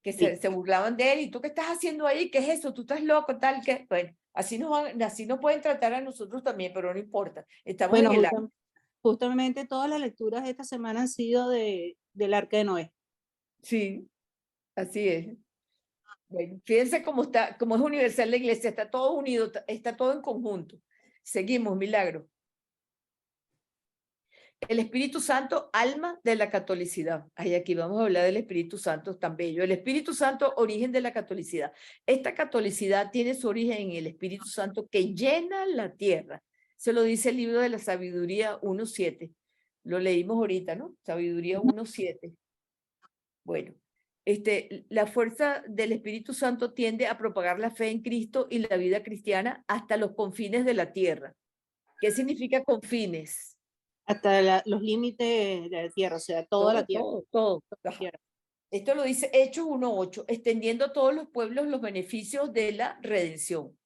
Que se burlaban de él. ¿Y tú qué estás haciendo ahí? ¿Qué es eso? ¿Tú estás loco? Tal que, bueno, así nos pueden tratar a nosotros también, pero no importa. Estamos en el arca. Justamente todas las lecturas de esta semana han sido del Arca de Noé. Sí, así es. Bueno, fíjense cómo está, cómo es universal la iglesia, está todo unido, está todo en conjunto. Seguimos, Milagro. El Espíritu Santo, alma de la catolicidad. Ay, aquí vamos a hablar del Espíritu Santo, tan bello. El Espíritu Santo, origen de la catolicidad. Esta catolicidad tiene su origen en el Espíritu Santo que llena la tierra. Se lo dice el libro de la Sabiduría 1:7. Lo leímos ahorita, ¿no? Sabiduría 1:7. Bueno, la fuerza del Espíritu Santo tiende a propagar la fe en Cristo y la vida cristiana hasta los confines de la tierra. ¿Qué significa confines? Hasta los límites de la tierra, o sea, toda la tierra. Todo. Esto lo dice Hechos 1:8, extendiendo a todos los pueblos los beneficios de la redención.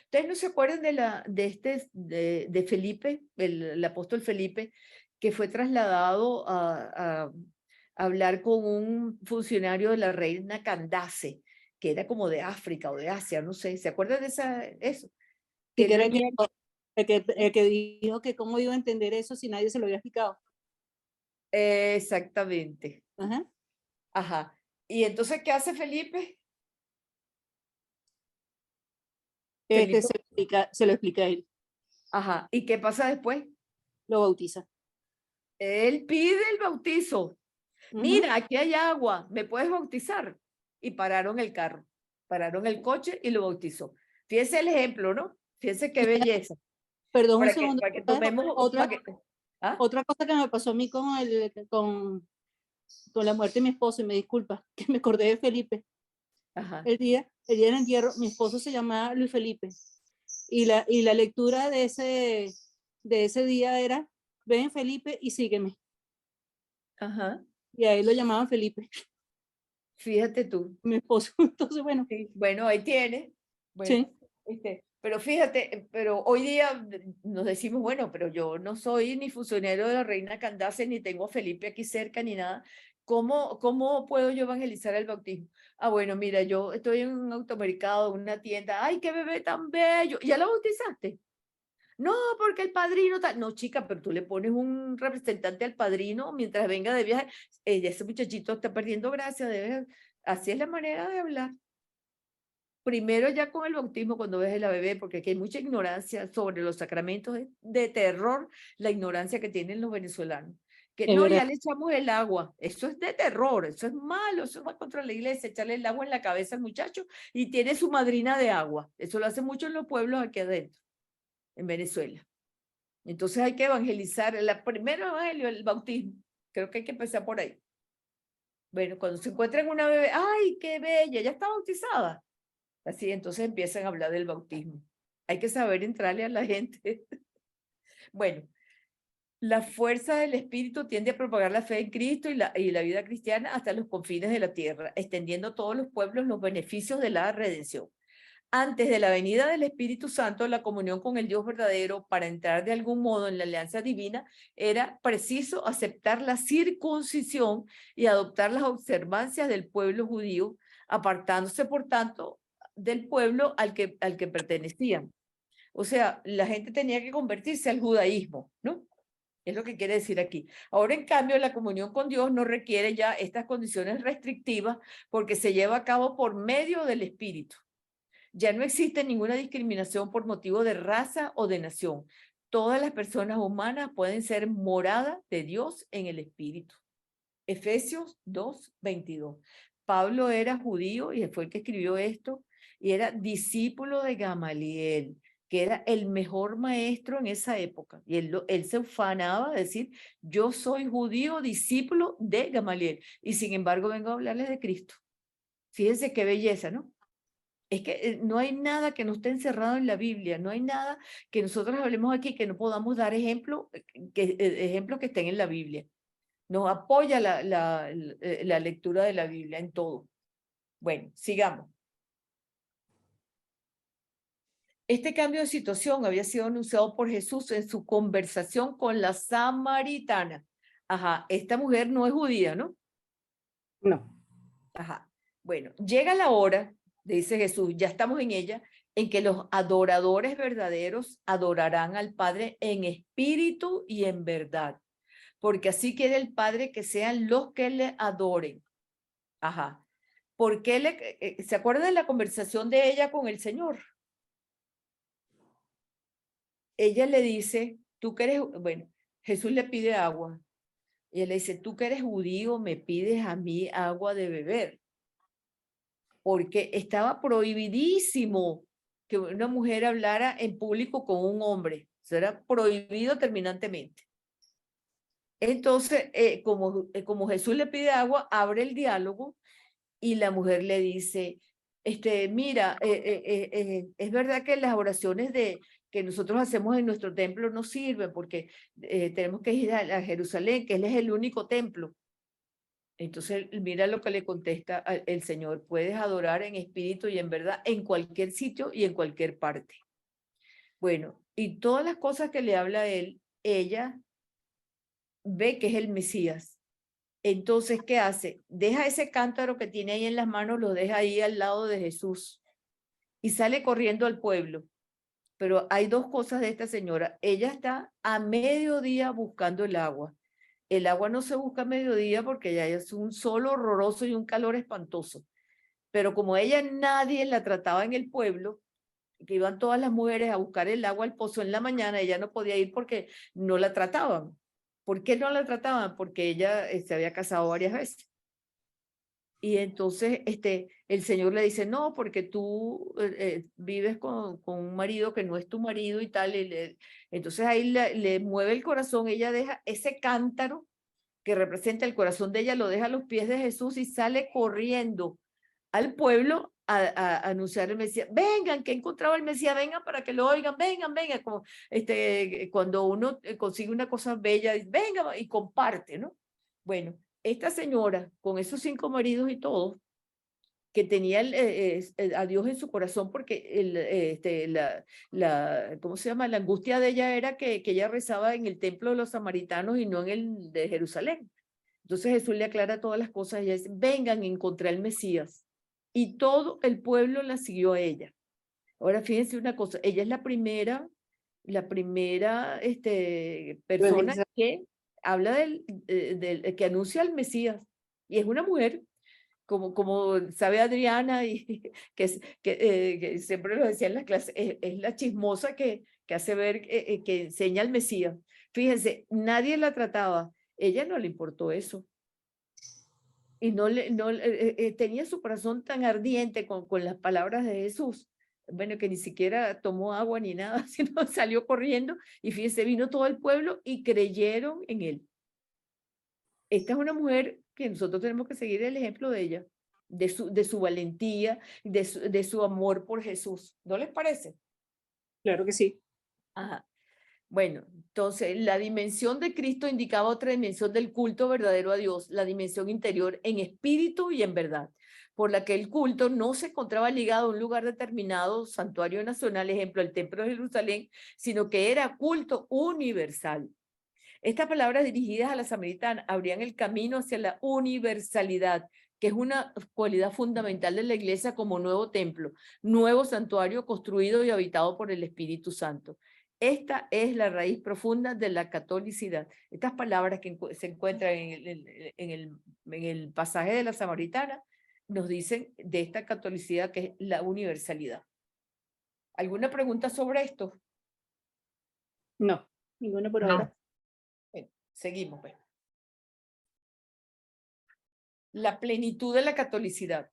¿Ustedes no se acuerdan de Felipe, el apóstol Felipe, que fue trasladado a hablar con un funcionario de la reina Candace, que era como de África o de Asia, no sé? ¿Se acuerdan de eso? Que era el que dijo que cómo iba a entender eso si nadie se lo había explicado. Exactamente. Ajá. Ajá. ¿Y entonces qué hace Felipe? Se lo explica a él. Ajá. ¿Y qué pasa después? Lo bautiza. Él pide el bautizo. Ujú. Mira, aquí hay agua, ¿me puedes bautizar? Y pararon el carro, pararon el coche y lo bautizó. Fíjense el ejemplo, ¿no? Fíjense qué belleza. Perdón, un Para segundo. que tomemos Otra, ¿Ah? otra cosa que me pasó a mí con la muerte de mi esposo, y me disculpa, que me acordé de Felipe. Ajá. El día del entierro, mi esposo se llamaba Luis Felipe. Y la lectura de ese día era, ven Felipe y sígueme. Ajá. Y a él lo llamaban Felipe, Fíjate tú. mi esposo. Entonces, bueno, Sí, bueno, ahí tiene. Bueno, sí. pero fíjate, pero hoy día nos decimos, bueno, pero yo no soy ni funcionario de la Reina Candace, ni tengo a Felipe aquí cerca, ni nada. ¿Cómo puedo yo evangelizar el bautismo? Ah, bueno, mira, yo estoy en un automercado, en una tienda. ¡Ay, qué bebé tan bello! ¿Ya lo bautizaste? No, porque el padrino tal. No, chica, pero tú le pones un representante al padrino mientras venga de viaje. Ese muchachito está perdiendo gracia. Así es la manera de hablar. Primero ya con el bautismo cuando ves a la bebé, porque aquí hay mucha ignorancia sobre los sacramentos, es de terror la ignorancia que tienen los venezolanos. Que Es no, verdad. ya le echamos el agua. Eso es de terror, eso es malo, eso va contra la iglesia, echarle el agua en la cabeza al muchacho y tiene su madrina de agua. Eso lo hace mucho en los pueblos aquí adentro, en Venezuela. Entonces hay que evangelizar. El primer evangelio, el bautismo. Creo que hay que empezar por ahí. Bueno, cuando se encuentran una bebé, ¡ay, qué bella! Ya está bautizada. Así, entonces empiezan a hablar del bautismo. Hay que saber entrarle a la gente. Bueno, la fuerza del Espíritu tiende a propagar la fe en Cristo y la vida cristiana hasta los confines de la tierra, extendiendo a todos los pueblos los beneficios de la redención. Antes de la venida del Espíritu Santo, la comunión con el Dios verdadero, para entrar de algún modo en la alianza divina, era preciso aceptar la circuncisión y adoptar las observancias del pueblo judío, apartándose, por tanto, del pueblo al que pertenecían. O sea, la gente tenía que convertirse al judaísmo, ¿no? Es lo que quiere decir aquí. Ahora, en cambio, la comunión con Dios no requiere ya estas condiciones restrictivas porque se lleva a cabo por medio del Espíritu. Ya no existe ninguna discriminación por motivo de raza o de nación. Todas las personas humanas pueden ser morada de Dios en el Espíritu. Efesios 2:22. Pablo era judío y fue el que escribió esto, y era discípulo de Gamaliel, que era el mejor maestro en esa época. Y él se ufanaba de decir, yo soy judío, discípulo de Gamaliel. Y sin embargo vengo a hablarles de Cristo. Fíjense qué belleza, ¿no? Es que no hay nada que no esté encerrado en la Biblia, no hay nada que nosotros hablemos aquí que no podamos dar ejemplos que estén en la Biblia. Nos apoya la lectura de la Biblia en todo. Bueno, sigamos. Este cambio de situación había sido anunciado por Jesús en su conversación con la samaritana. Ajá, esta mujer no es judía, ¿no? No. Ajá. Bueno, llega la hora, dice Jesús, ya estamos en ella, en que los adoradores verdaderos adorarán al Padre en espíritu y en verdad, porque así quiere el Padre que sean los que le adoren. Ajá. ¿Por qué se acuerdan de la conversación de ella con el Señor? Ella le dice, tú que eres, bueno, Jesús le pide agua. Y él le dice, tú que eres judío, me pides a mí agua de beber. Porque estaba prohibidísimo que una mujer hablara en público con un hombre. Eso era prohibido terminantemente. Entonces, como Jesús le pide agua, abre el diálogo y la mujer le dice, mira, es verdad que las oraciones que nosotros hacemos en nuestro templo no sirven porque tenemos que ir a Jerusalén, que él es el único templo. Entonces, mira lo que le contesta el Señor, puedes adorar en espíritu y en verdad en cualquier sitio y en cualquier parte. Bueno, y todas las cosas que le habla a él, ella ve que es el Mesías. Entonces, ¿qué hace? Deja ese cántaro que tiene ahí en las manos, lo deja ahí al lado de Jesús y sale corriendo al pueblo. Pero hay dos cosas de esta señora. Ella está a mediodía buscando el agua. El agua no se busca a mediodía porque ya es un sol horroroso y un calor espantoso. Pero como ella nadie la trataba en el pueblo, que iban todas las mujeres a buscar el agua al pozo en la mañana, ella no podía ir porque no la trataban. ¿Por qué no la trataban? Porque ella se había casado varias veces. Y entonces el Señor le dice, no, porque tú vives con un marido que no es tu marido y tal. Entonces ahí le mueve el corazón, ella deja ese cántaro que representa el corazón de ella, lo deja a los pies de Jesús y sale corriendo al pueblo a anunciar el Mesías. Vengan, que he encontrado el Mesías, vengan para que lo oigan, vengan, vengan. Como, cuando uno consigue una cosa bella, venga y comparte, ¿no? Bueno, esta señora, con esos 5 maridos y todo, que tenía a Dios en su corazón, porque ¿cómo se llama? La angustia de ella era que ella rezaba en el templo de los samaritanos y no en el de Jerusalén. Entonces Jesús le aclara todas las cosas y ella dice, vengan, encontré al Mesías. Y todo el pueblo la siguió a ella. Ahora fíjense una cosa, ella es la primera persona que habla que anuncia al Mesías. Y es una mujer, como sabe Adriana, y que siempre lo decía en las clases, es la chismosa que hace ver, que enseña al Mesías. Fíjense, nadie la trataba, ella no le importó eso. Y tenía su corazón tan ardiente con las palabras de Jesús, bueno, que ni siquiera tomó agua ni nada, sino salió corriendo y fíjense, vino todo el pueblo y creyeron en él. Esta es una mujer que nosotros tenemos que seguir el ejemplo de ella, de su valentía, de su amor por Jesús. ¿No les parece? Claro que sí. Ajá. Bueno, entonces la dimensión de Cristo indicaba otra dimensión del culto verdadero a Dios, la dimensión interior en espíritu y en verdad, por la que el culto no se encontraba ligado a un lugar determinado, santuario nacional, ejemplo, el Templo de Jerusalén, sino que era culto universal. Estas palabras dirigidas a la samaritana abrían el camino hacia la universalidad, que es una cualidad fundamental de la iglesia como nuevo templo, nuevo santuario construido y habitado por el Espíritu Santo. Esta es la raíz profunda de la catolicidad. Estas palabras que se encuentran en el pasaje de la samaritana nos dicen de esta catolicidad que es la universalidad. ¿Alguna pregunta sobre esto? No, ninguna por No. ahora. Bueno, seguimos. Pues. La plenitud de la catolicidad.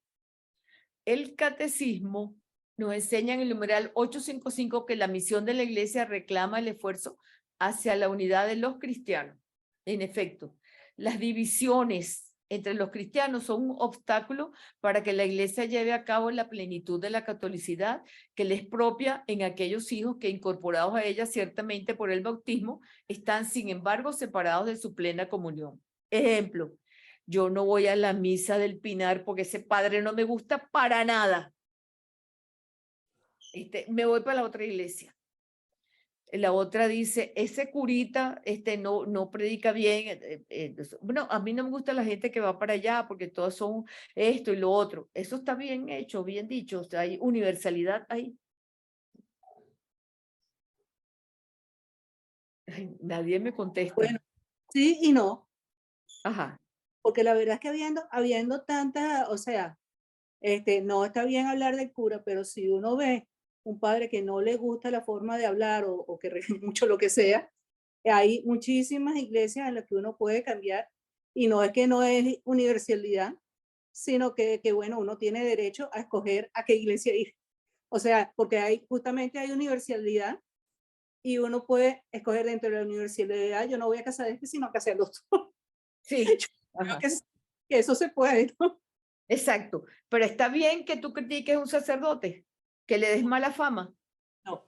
El catecismo nos enseña en el numeral 855 que la misión de la iglesia reclama el esfuerzo hacia la unidad de los cristianos. En efecto, las divisiones entre los cristianos son un obstáculo para que la iglesia lleve a cabo la plenitud de la catolicidad que le es propia en aquellos hijos que, incorporados a ella ciertamente por el bautismo, están sin embargo separados de su plena comunión. Ejemplo, yo no voy a la misa del Pinar porque ese padre no me gusta para nada. Me voy para la otra iglesia. La otra dice, ese curita no predica bien. Bueno, a mí no me gusta la gente que va para allá porque todos son esto y lo otro. Eso está bien hecho, bien dicho. O sea, hay universalidad ahí. Ay, nadie me contesta. Bueno, sí y no. Ajá. Porque la verdad es que habiendo tantas, o sea, no está bien hablar del cura, pero si uno ve un padre que no le gusta la forma de hablar o que regaña mucho lo que sea, hay muchísimas iglesias en las que uno puede cambiar y no es que no es universalidad, sino que bueno, uno tiene derecho a escoger a qué iglesia ir. O sea, porque justamente hay universalidad y uno puede escoger dentro de la universalidad, yo no voy a casar sino a casar los otros. Sí. Que eso se puede, ¿no? Exacto. Pero está bien que tú critiques a un sacerdote, que le des mala fama. No.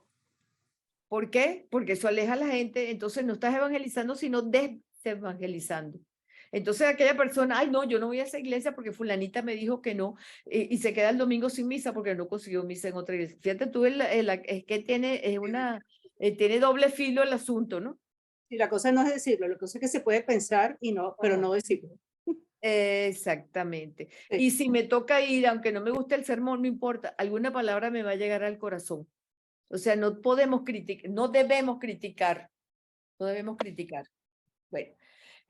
¿Por qué? Porque eso aleja a la gente, entonces no estás evangelizando, sino desevangelizando. Entonces aquella persona, ay no, yo no voy a esa iglesia porque fulanita me dijo que no, y se queda el domingo sin misa porque no consiguió misa en otra iglesia. Fíjate tú, es que tiene doble filo el asunto, ¿no? Y la cosa no es decirlo, la cosa es que se puede pensar pero no decirlo. Exactamente. Sí. Y si me toca ir, aunque no me guste el sermón, no importa, alguna palabra me va a llegar al corazón. O sea, no podemos criticar, no debemos criticar. Bueno,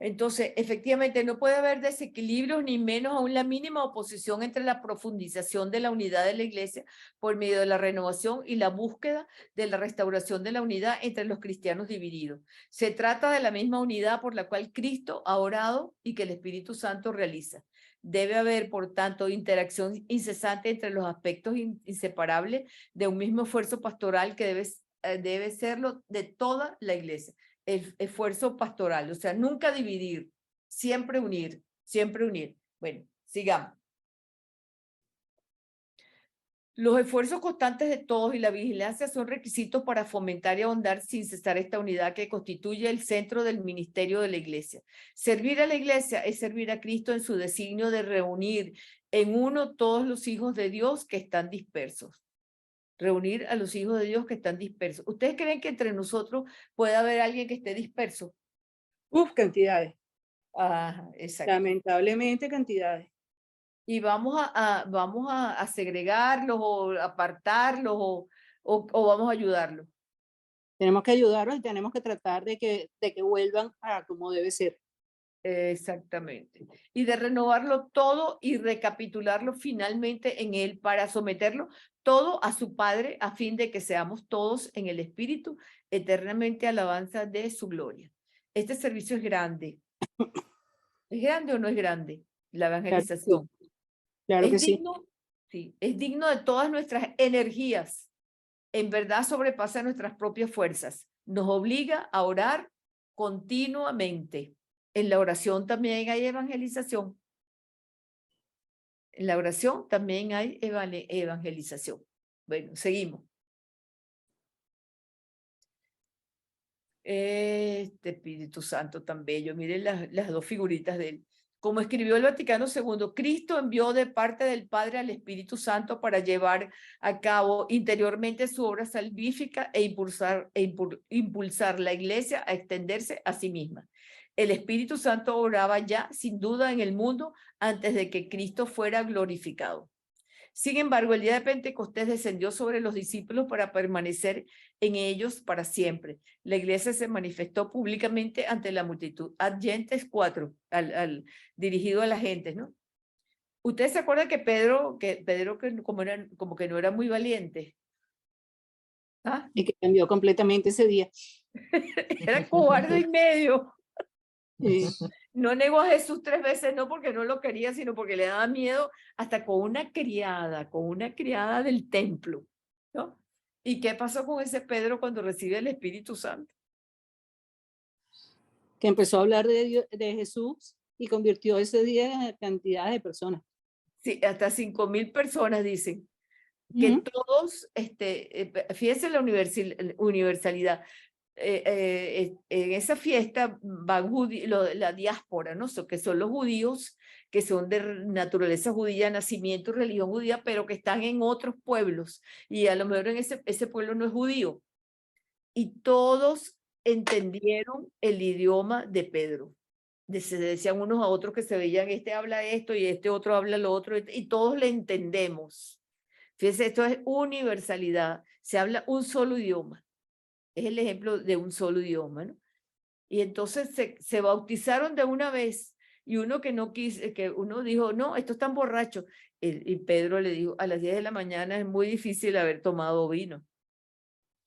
Entonces, efectivamente, no puede haber desequilibrios ni menos aún la mínima oposición entre la profundización de la unidad de la iglesia por medio de la renovación y la búsqueda de la restauración de la unidad entre los cristianos divididos. Se trata de la misma unidad por la cual Cristo ha orado y que el Espíritu Santo realiza. Debe haber, por tanto, interacción incesante entre los aspectos inseparables de un mismo esfuerzo pastoral que debe serlo de toda la iglesia. El esfuerzo pastoral, o sea, nunca dividir, siempre unir, siempre unir. Bueno, sigamos. Los esfuerzos constantes de todos y la vigilancia son requisitos para fomentar y ahondar sin cesar esta unidad que constituye el centro del ministerio de la iglesia. Servir a la iglesia es servir a Cristo en su designio de reunir en uno todos los hijos de Dios que están dispersos. Reunir a los hijos de Dios que están dispersos. ¿Ustedes creen que entre nosotros puede haber alguien que esté disperso? Uf, cantidades. Ajá, exacto. Lamentablemente cantidades. Y vamos a segregarlos o apartarlos o vamos a ayudarlos. Tenemos que ayudarlos y tenemos que tratar de que vuelvan a como debe ser. Exactamente. Y de renovarlo todo y recapitularlo finalmente en él para someterlo todo a su Padre a fin de que seamos todos en el Espíritu eternamente alabanza de su gloria. Este servicio es grande. ¿Es grande o no es grande? La evangelización. Claro que Es sí. digno, sí, es digno de todas nuestras energías. En verdad sobrepasa nuestras propias fuerzas. Nos obliga a orar continuamente. En la oración también hay evangelización. En la oración también hay evangelización. Bueno, seguimos. Este Espíritu Santo tan bello. Miren las dos figuritas de él. Como escribió el Vaticano II, Cristo envió de parte del Padre al Espíritu Santo para llevar a cabo interiormente su obra salvífica e impulsar la iglesia a extenderse a sí misma. El Espíritu Santo oraba ya, sin duda, en el mundo antes de que Cristo fuera glorificado. Sin embargo, el día de Pentecostés descendió sobre los discípulos para permanecer en ellos para siempre. La iglesia se manifestó públicamente ante la multitud. Agentes 4, dirigido a la gente, ¿no? ¿Ustedes se acuerdan que Pedro como que no era muy valiente? ¿Ah? Y que cambió completamente ese día. Era cobarde y medio. Sí. No negó a Jesús 3 veces, no porque no lo quería, sino porque le daba miedo hasta con una criada del templo, ¿no? ¿Y qué pasó con ese Pedro cuando recibe el Espíritu Santo? Que empezó a hablar de Jesús y convirtió ese día en cantidades de personas. Sí, hasta 5,000 personas dicen que todos, fíjense la universalidad. En esa fiesta van la diáspora, ¿no? Que son los judíos que son de naturaleza judía, nacimiento y religión judía, pero que están en otros pueblos y a lo mejor en ese pueblo no es judío. Y todos entendieron el idioma de Pedro. Se decían unos a otros que se veían, este habla esto y este otro habla lo otro, y todos le entendemos. Fíjense, esto es universalidad, se habla un solo idioma. Es el ejemplo de un solo idioma, ¿no? Y entonces se bautizaron de una vez y uno que no quiso, que uno dijo, no, estos están borrachos. Y Pedro le dijo, a las 10 de la mañana es muy difícil haber tomado vino,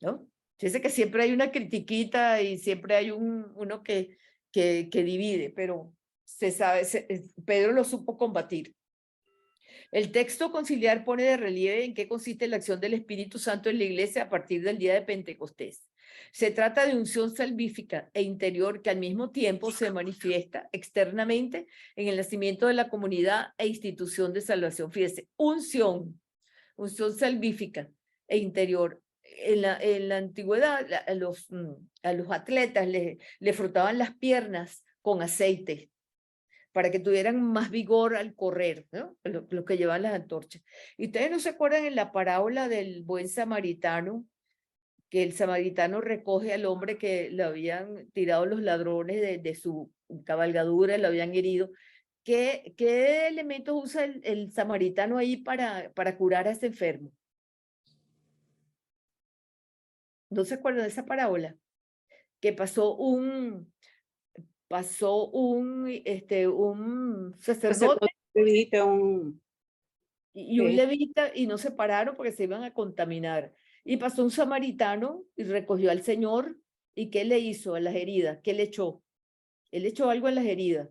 ¿no? Fíjense que siempre hay una critiquita y siempre hay uno que divide, pero se sabe, Pedro lo supo combatir. El texto conciliar pone de relieve en qué consiste la acción del Espíritu Santo en la iglesia a partir del día de Pentecostés. Se trata de unción salvífica e interior que al mismo tiempo se manifiesta externamente en el nacimiento de la comunidad e institución de salvación. Fíjese, unción salvífica e interior. En la antigüedad a los atletas le frotaban las piernas con aceite para que tuvieran más vigor al correr, ¿no? Los que llevan las antorchas. ¿Y ustedes no se acuerdan en la parábola del buen samaritano, que el samaritano recoge al hombre que le habían tirado los ladrones de su cabalgadura, lo habían herido? ¿Qué elementos usa el samaritano ahí para curar a ese enfermo? ¿No se acuerdan de esa parábola? Que pasó pasó un sacerdote Levita, un, y un levita y no se pararon porque se iban a contaminar. Y pasó un samaritano y recogió al Señor. ¿Y qué le hizo a las heridas? ¿Qué le echó? Él echó algo en las heridas.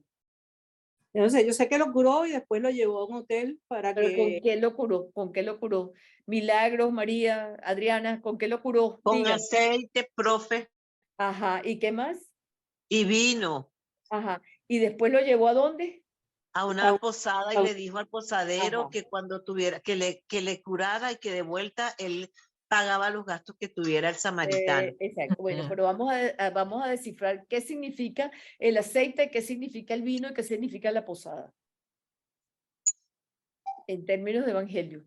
entonces yo sé que lo curó y después lo llevó a un hotel para Pero ¿con que... qué lo curó? ¿Con qué lo curó? Milagros, María, Adriana, ¿con qué lo curó? Con Digan. aceite, profe, Ajá, ¿y qué más? y vino Ajá, ¿y después lo llevó a dónde? a a una un- posada y a un- le dijo al posadero Ajá. que cuando tuviera, que le curara y que de vuelta él pagaba los gastos que tuviera el samaritano. Exacto. Bueno, pero vamos a descifrar qué significa el aceite, qué significa el vino y qué significa la posada. En términos de evangelio.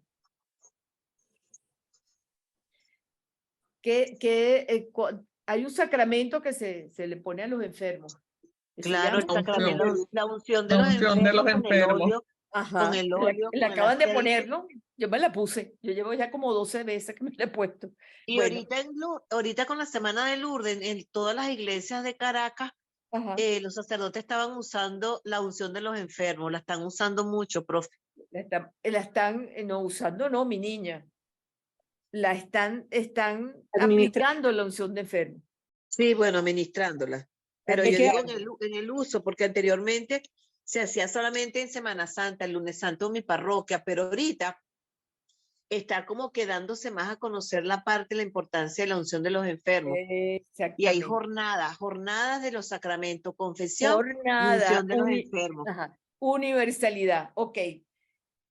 Hay un sacramento que se le pone a los enfermos. Que se Claro, el llama, sacramento, la unción de La los unción de los enfermos con el enfermos. óleo, ajá, con el óleo, le con el acaban de aceite. ponerlo. Yo me la puse. Yo llevo ya como 12 veces que me la he puesto. Y Bueno, ahorita, ahorita con la Semana de Lourdes, en todas las iglesias de Caracas, ajá, los sacerdotes estaban usando la unción de los enfermos, la están usando mucho, profe. la están no usando, no, mi niña. Están Administra- aplicando la unción de enfermo. Sí, bueno, ministrándola. Pero ¿De yo qué digo en el uso, porque anteriormente se hacía solamente en Semana Santa, el lunes santo en mi parroquia, pero ahorita está como quedándose más a conocer la parte, la importancia de la unción de los enfermos. Y hay Exactamente. jornadas de los sacramentos, confesión y Jornada, unción de los enfermos. ajá, universalidad. Ok.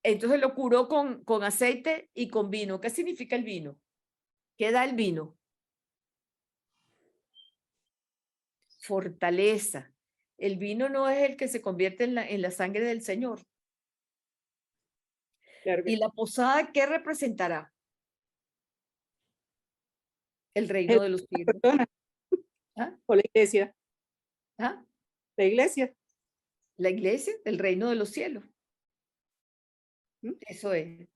Entonces lo curó con aceite y con vino. ¿Qué significa el vino? ¿Qué da el vino? Fortaleza. El vino no es el que se convierte en la sangre del Señor. Claro que ¿Y sí. la posada qué representará? El reino de los Las cielos. personas ¿Ah? o la iglesia. ¿Ah? La iglesia. La iglesia, el reino de los cielos. ¿Mm? Eso es.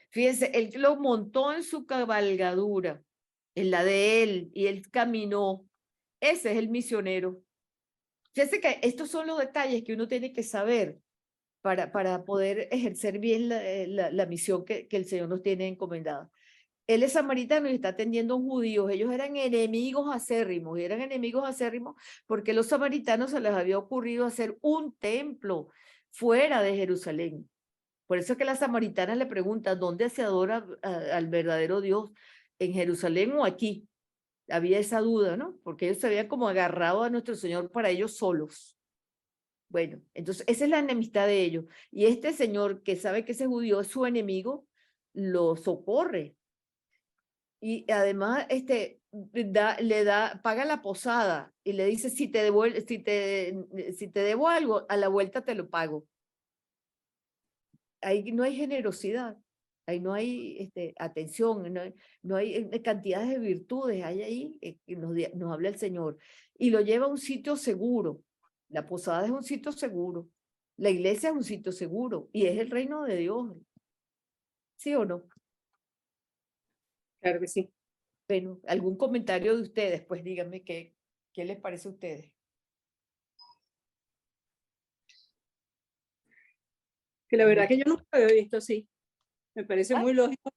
Fíjense, él lo montó en su cabalgadura, en la de él, y él caminó. Ese es el misionero. Fíjense que estos son los detalles que uno tiene que saber para poder ejercer bien la misión que el Señor nos tiene encomendada. Él es samaritano y está atendiendo a un judío. Ellos eran enemigos acérrimos, y eran enemigos acérrimos porque a los samaritanos se les había ocurrido hacer un templo fuera de Jerusalén. Por eso es que la samaritana le pregunta, ¿dónde se adora al verdadero Dios? ¿En Jerusalén o aquí? Había esa duda, ¿no? Porque ellos se habían como agarrado a nuestro Señor para ellos solos. Bueno, entonces esa es la enemistad de ellos. Y este señor que sabe que ese judío es su enemigo, lo socorre. Y además paga la posada y le dice, si te debo algo, a la vuelta te lo pago. Ahí no hay generosidad, ahí no hay atención, no hay cantidades de virtudes, hay ahí que nos habla el Señor. Y lo lleva a un sitio seguro. La posada es un sitio seguro. La iglesia es un sitio seguro y es el reino de Dios. ¿Sí o no? Claro que sí. Bueno, algún comentario de ustedes, pues díganme qué les parece a ustedes. Que la verdad que yo nunca lo había visto así. Me parece Ah. muy lógico.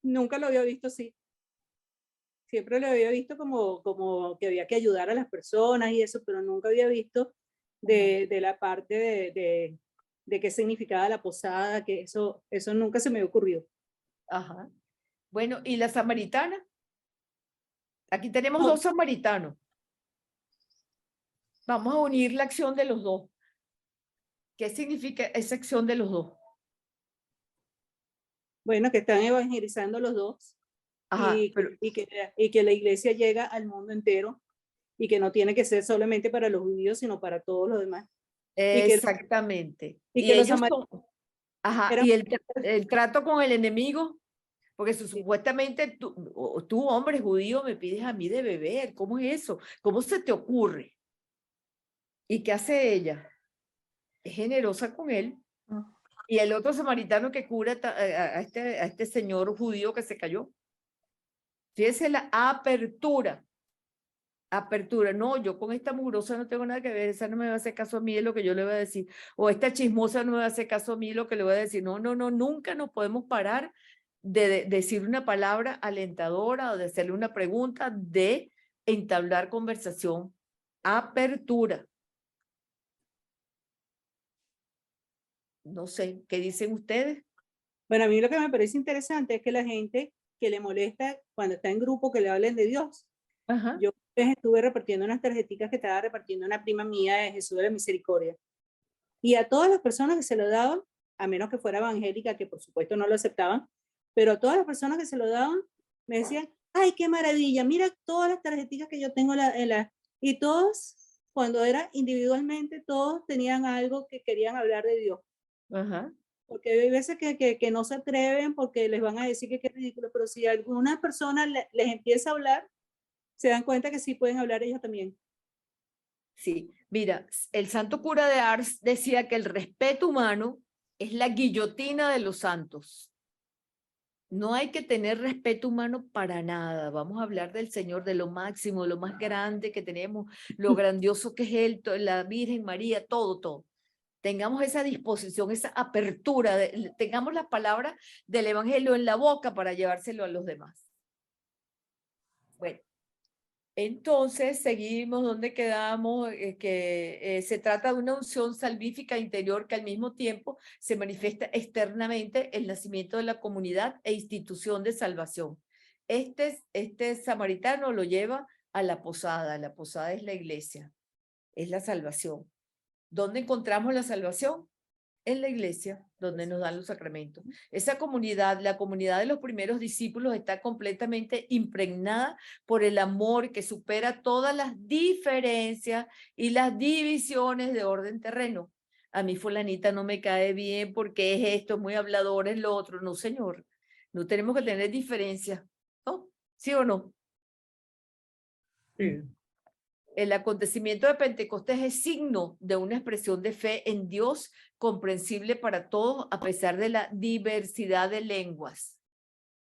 Nunca lo había visto así. Siempre lo había visto como que había que ayudar a las personas y eso, pero nunca había visto de la parte de qué significaba la posada, que eso nunca se me ocurrió. Ajá. Bueno, ¿y la samaritana? Aquí tenemos No. dos samaritanos. Vamos a unir la acción de los dos. ¿Qué significa esa acción de los dos? Bueno, que están evangelizando los dos. Ajá, y que la iglesia llega al mundo entero y que no tiene que ser solamente para los judíos, sino para todos los demás. exactamente. Y Y que los ellos son, ajá, eran y el trato con el enemigo, porque supuestamente tú, hombre judío, me pides a mí de beber. ¿Cómo es eso? ¿Cómo se te ocurre? ¿Y qué hace ella? Es generosa con él. Y el otro samaritano que cura a este señor judío que se cayó. Fíjese la apertura. Apertura, no, yo con esta mugrosa no tengo nada que ver, esa no me va a hacer caso a mí, es lo que yo le voy a decir, o esta chismosa no me va a hacer caso a mí, lo que le voy a decir, no, no, no, nunca nos podemos parar de decir una palabra alentadora o de hacerle una pregunta, de entablar conversación. Apertura. No sé, ¿qué dicen ustedes? Bueno, a mí lo que me parece interesante es que la gente que le molesta cuando está en grupo que le hablen de Dios. Ajá. Yo pues, estuve repartiendo unas tarjeticas que estaba repartiendo una prima mía de Jesús de la Misericordia. Y a todas las personas que se lo daban, a menos que fuera evangélica, que por supuesto no lo aceptaban, pero a todas las personas que se lo daban, me decían, ay, qué maravilla, mira todas las tarjeticas que yo tengo y todos, cuando era individualmente, todos tenían algo que querían hablar de Dios. Ajá. Porque hay veces que no se atreven porque les van a decir que es ridículo, pero si alguna persona les empieza a hablar, se dan cuenta que sí pueden hablar ellos también. Sí, mira, el santo cura de Ars decía que el respeto humano es la guillotina de los santos. No hay que tener respeto humano para nada. Vamos a hablar del Señor, de lo máximo, de lo más grande que tenemos, lo grandioso que es Él, la Virgen María, todo, todo. Tengamos esa disposición, esa apertura, tengamos las palabras del Evangelio en la boca para llevárselo a los demás. Bueno, entonces seguimos donde quedamos, que se trata de una unción salvífica interior que al mismo tiempo se manifiesta externamente el nacimiento de la comunidad e institución de salvación. Este samaritano lo lleva a la posada es la iglesia, es la salvación. ¿Dónde encontramos la salvación? En la iglesia, donde nos dan los sacramentos. Esa comunidad, la comunidad de los primeros discípulos, está completamente impregnada por el amor que supera todas las diferencias y las divisiones de orden terreno. A mí fulanita no me cae bien porque es esto, es muy hablador, es lo otro. No, señor, no tenemos que tener diferencias, ¿no? ¿Sí o no? Sí. El acontecimiento de Pentecostés es signo de una expresión de fe en Dios comprensible para todos a pesar de la diversidad de lenguas.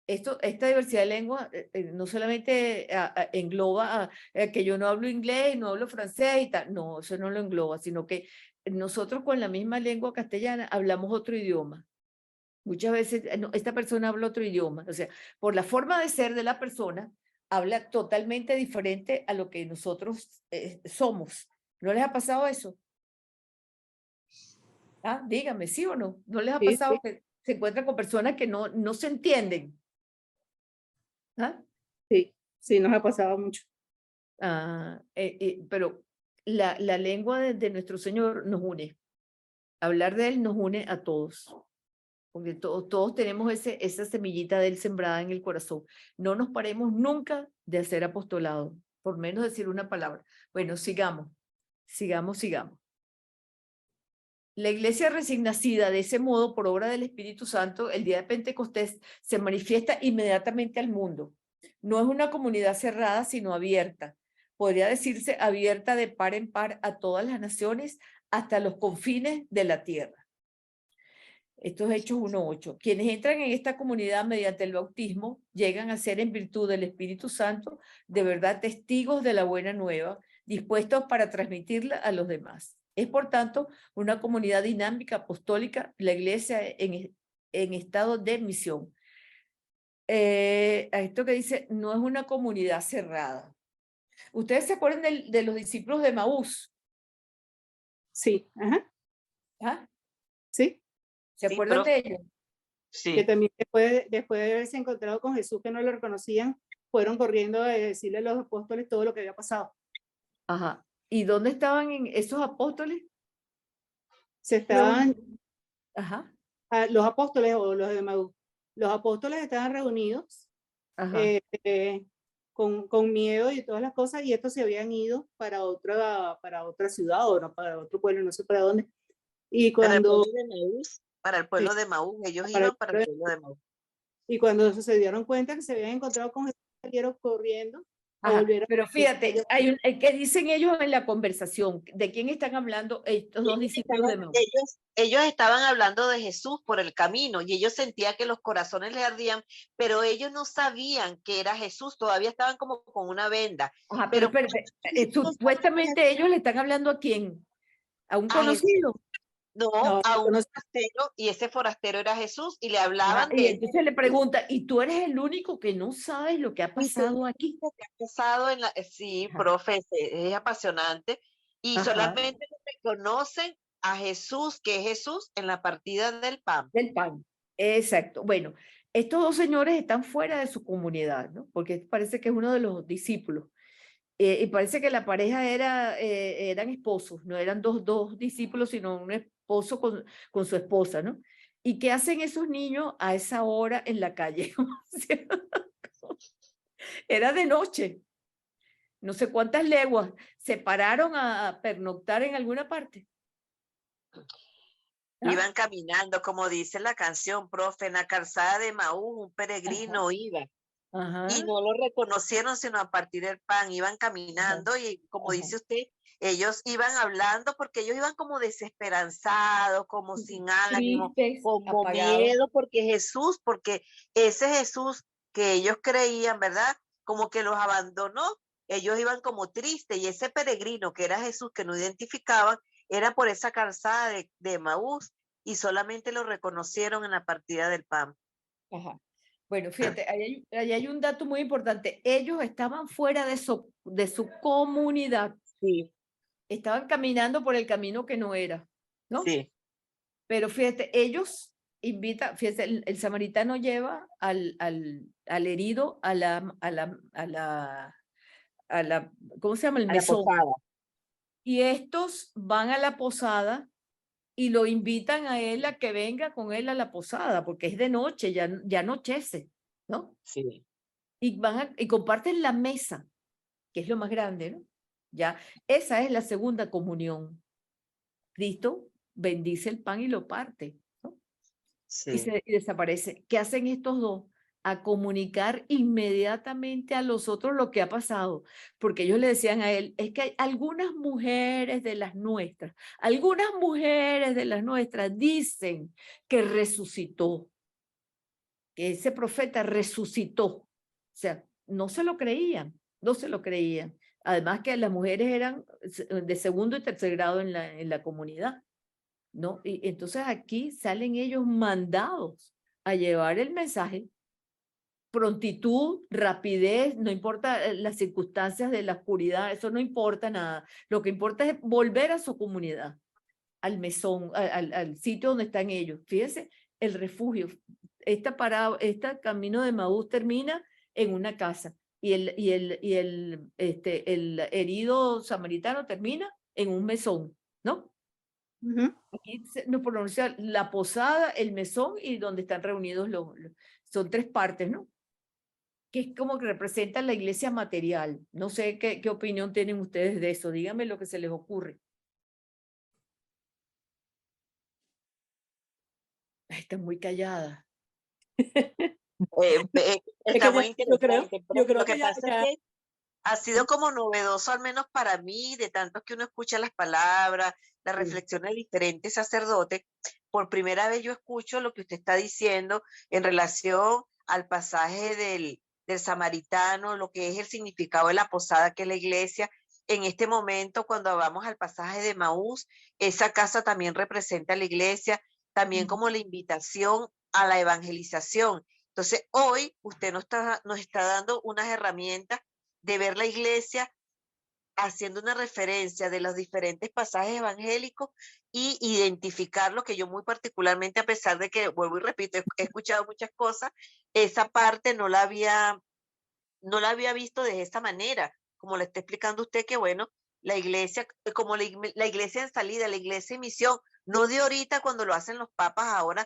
Esta diversidad de lenguas no solamente engloba que yo no hablo inglés, no hablo francés y tal, no, eso no lo engloba, sino que nosotros con la misma lengua castellana hablamos otro idioma. Muchas veces esta persona habla otro idioma, o sea, por la forma de ser de la persona, habla totalmente diferente a lo que nosotros somos. ¿No les ha pasado eso? Ah, dígame, ¿sí o no? ¿No les ha Sí, pasado sí, que se encuentran con personas que no se entienden? ¿Ah? sí, sí, nos ha pasado mucho. Pero la lengua de nuestro Señor nos une. Hablar de Él nos une a todos. Porque todos tenemos esa semillita de Él sembrada en el corazón. No nos paremos nunca de hacer apostolado, por menos decir una palabra. Bueno, sigamos. La iglesia recién nacida de ese modo, por obra del Espíritu Santo, el día de Pentecostés, se manifiesta inmediatamente al mundo. No es una comunidad cerrada, sino abierta. Podría decirse abierta de par en par a todas las naciones, hasta los confines de la tierra. Estos Hechos 1:8. Quienes entran en esta comunidad mediante el bautismo llegan a ser, en virtud del Espíritu Santo, de verdad testigos de la buena nueva, dispuestos para transmitirla a los demás. Es, por tanto, una comunidad dinámica, apostólica, la iglesia en estado de misión. A esto que dice, no es una comunidad cerrada. ¿Ustedes se acuerdan de los discípulos de Maús? Sí, ajá, ¿Ah? sí. ¿Se Sí, acuerdan de ellos? Sí. Que también después de haberse encontrado con Jesús, que no lo reconocían, fueron corriendo a decirle a los apóstoles todo lo que había pasado. Ajá. ¿Y dónde estaban esos apóstoles? Se estaban, Ajá. los apóstoles o los de Maús, los apóstoles estaban reunidos Ajá. con miedo y todas las cosas, y estos se habían ido para otra ciudad o no, para otro pueblo, no sé para dónde. Y Para el cuando, pueblo de Maús, para el pueblo de Maús, ellos para el iban para el pueblo de Maús. y cuando se dieron cuenta que se habían encontrado con Jesús, salieron corriendo a Ajá, volver a... pero fíjate, ¿qué dicen ellos en la conversación? ¿De quién están hablando estos dos discípulos de Maús? Ellos estaban hablando de Jesús por el camino y ellos sentían que los corazones les ardían, pero ellos no sabían que era Jesús, todavía estaban como con una venda. Ajá, pero espérate, supuestamente ellos le están hablando ¿a quién? ¿A un A Jesús. conocido? No, No, a un no- forastero, y ese forastero era Jesús, y le Ajá, hablaban y de entonces le pregunta, ¿y tú eres el único que no sabes lo que ha pasado aquí? lo que ha pasado en la... Sí, Ajá. profe, es apasionante, y Ajá. solamente reconocen a Jesús, que es Jesús, en la partida del pan. Del pan. Exacto. Bueno, estos dos señores están fuera de su comunidad, ¿no? Porque parece que es uno de los discípulos. Y parece que la pareja eran esposos, no eran dos discípulos, sino un esposo con su esposa, ¿no? ¿Y qué hacen esos niños a esa hora en la calle? Era de noche, no sé cuántas leguas, se pararon a pernoctar en alguna parte. ¿Ah? Iban caminando, como dice la canción, profe, en la calzada de Maús, un peregrino iba. Ajá. Y no lo reconocieron sino a partir del pan, iban caminando y como dice usted, ellos iban hablando porque ellos iban como desesperanzados, como sin ánimo, Tristes, como apagados. miedo, porque ese Jesús que ellos creían, ¿verdad? Como que los abandonó, ellos iban como tristes y ese peregrino que era Jesús que no identificaban, era por esa calzada de Maús y solamente lo reconocieron en la partida del pan. Ajá. Bueno, fíjate, ahí hay un dato muy importante. Ellos estaban fuera de su comunidad. Sí, Estaban caminando por el camino que no era, ¿no? sí. Pero fíjate, ellos fíjate, el samaritano lleva al herido a la, ¿cómo se llama? El A la mesón. posada. Y estos van a la posada y lo invitan a él a que venga con él a la posada, porque es de noche, ya anochece, ¿no? Sí. Y comparten la mesa, que es lo más grande, ¿no? Ya, esa es la segunda comunión. Cristo bendice el pan y lo parte, ¿no? Sí. Y desaparece. ¿Qué hacen estos dos? A comunicar inmediatamente a los otros lo que ha pasado, porque ellos le decían a él, es que hay algunas mujeres de las nuestras dicen que resucitó, que ese profeta resucitó. O sea, no se lo creían. Además que las mujeres eran de segundo y tercer grado en la comunidad, ¿no? Y entonces aquí salen ellos mandados a llevar el mensaje. Prontitud, rapidez, no importa las circunstancias de la oscuridad, eso no importa nada. Lo que importa es volver a su comunidad, al mesón, al sitio donde están ellos. Fíjense, el refugio. Este camino de Maús termina en una casa y el herido samaritano termina en un mesón, ¿no? Aquí nos pronuncia la posada, el mesón y donde están reunidos son tres partes, ¿no? Que es como que representa la iglesia material. No sé qué opinión tienen ustedes de eso. Díganme lo que se les ocurre. Ay, está muy callada. Está muy interesante. Yo creo Lo que que pasa es que ha sido como novedoso, al menos para mí, de tanto que uno escucha las palabras, las reflexiones de diferentes sacerdotes. Por primera vez yo escucho lo que usted está diciendo en relación al pasaje del samaritano, lo que es el significado de la posada, que es la iglesia. En este momento, cuando vamos al pasaje de Maús, esa casa también representa a la iglesia, también como la invitación a la evangelización. Entonces, hoy usted nos está dando unas herramientas de ver la iglesia haciendo una referencia de los diferentes pasajes evangélicos y identificar lo que yo muy particularmente, a pesar de que, vuelvo y repito, he escuchado muchas cosas, esa parte no la había visto de esta manera, como le está explicando usted, que bueno, la iglesia, como la iglesia en salida, la iglesia en misión, no de ahorita cuando lo hacen los papas ahora,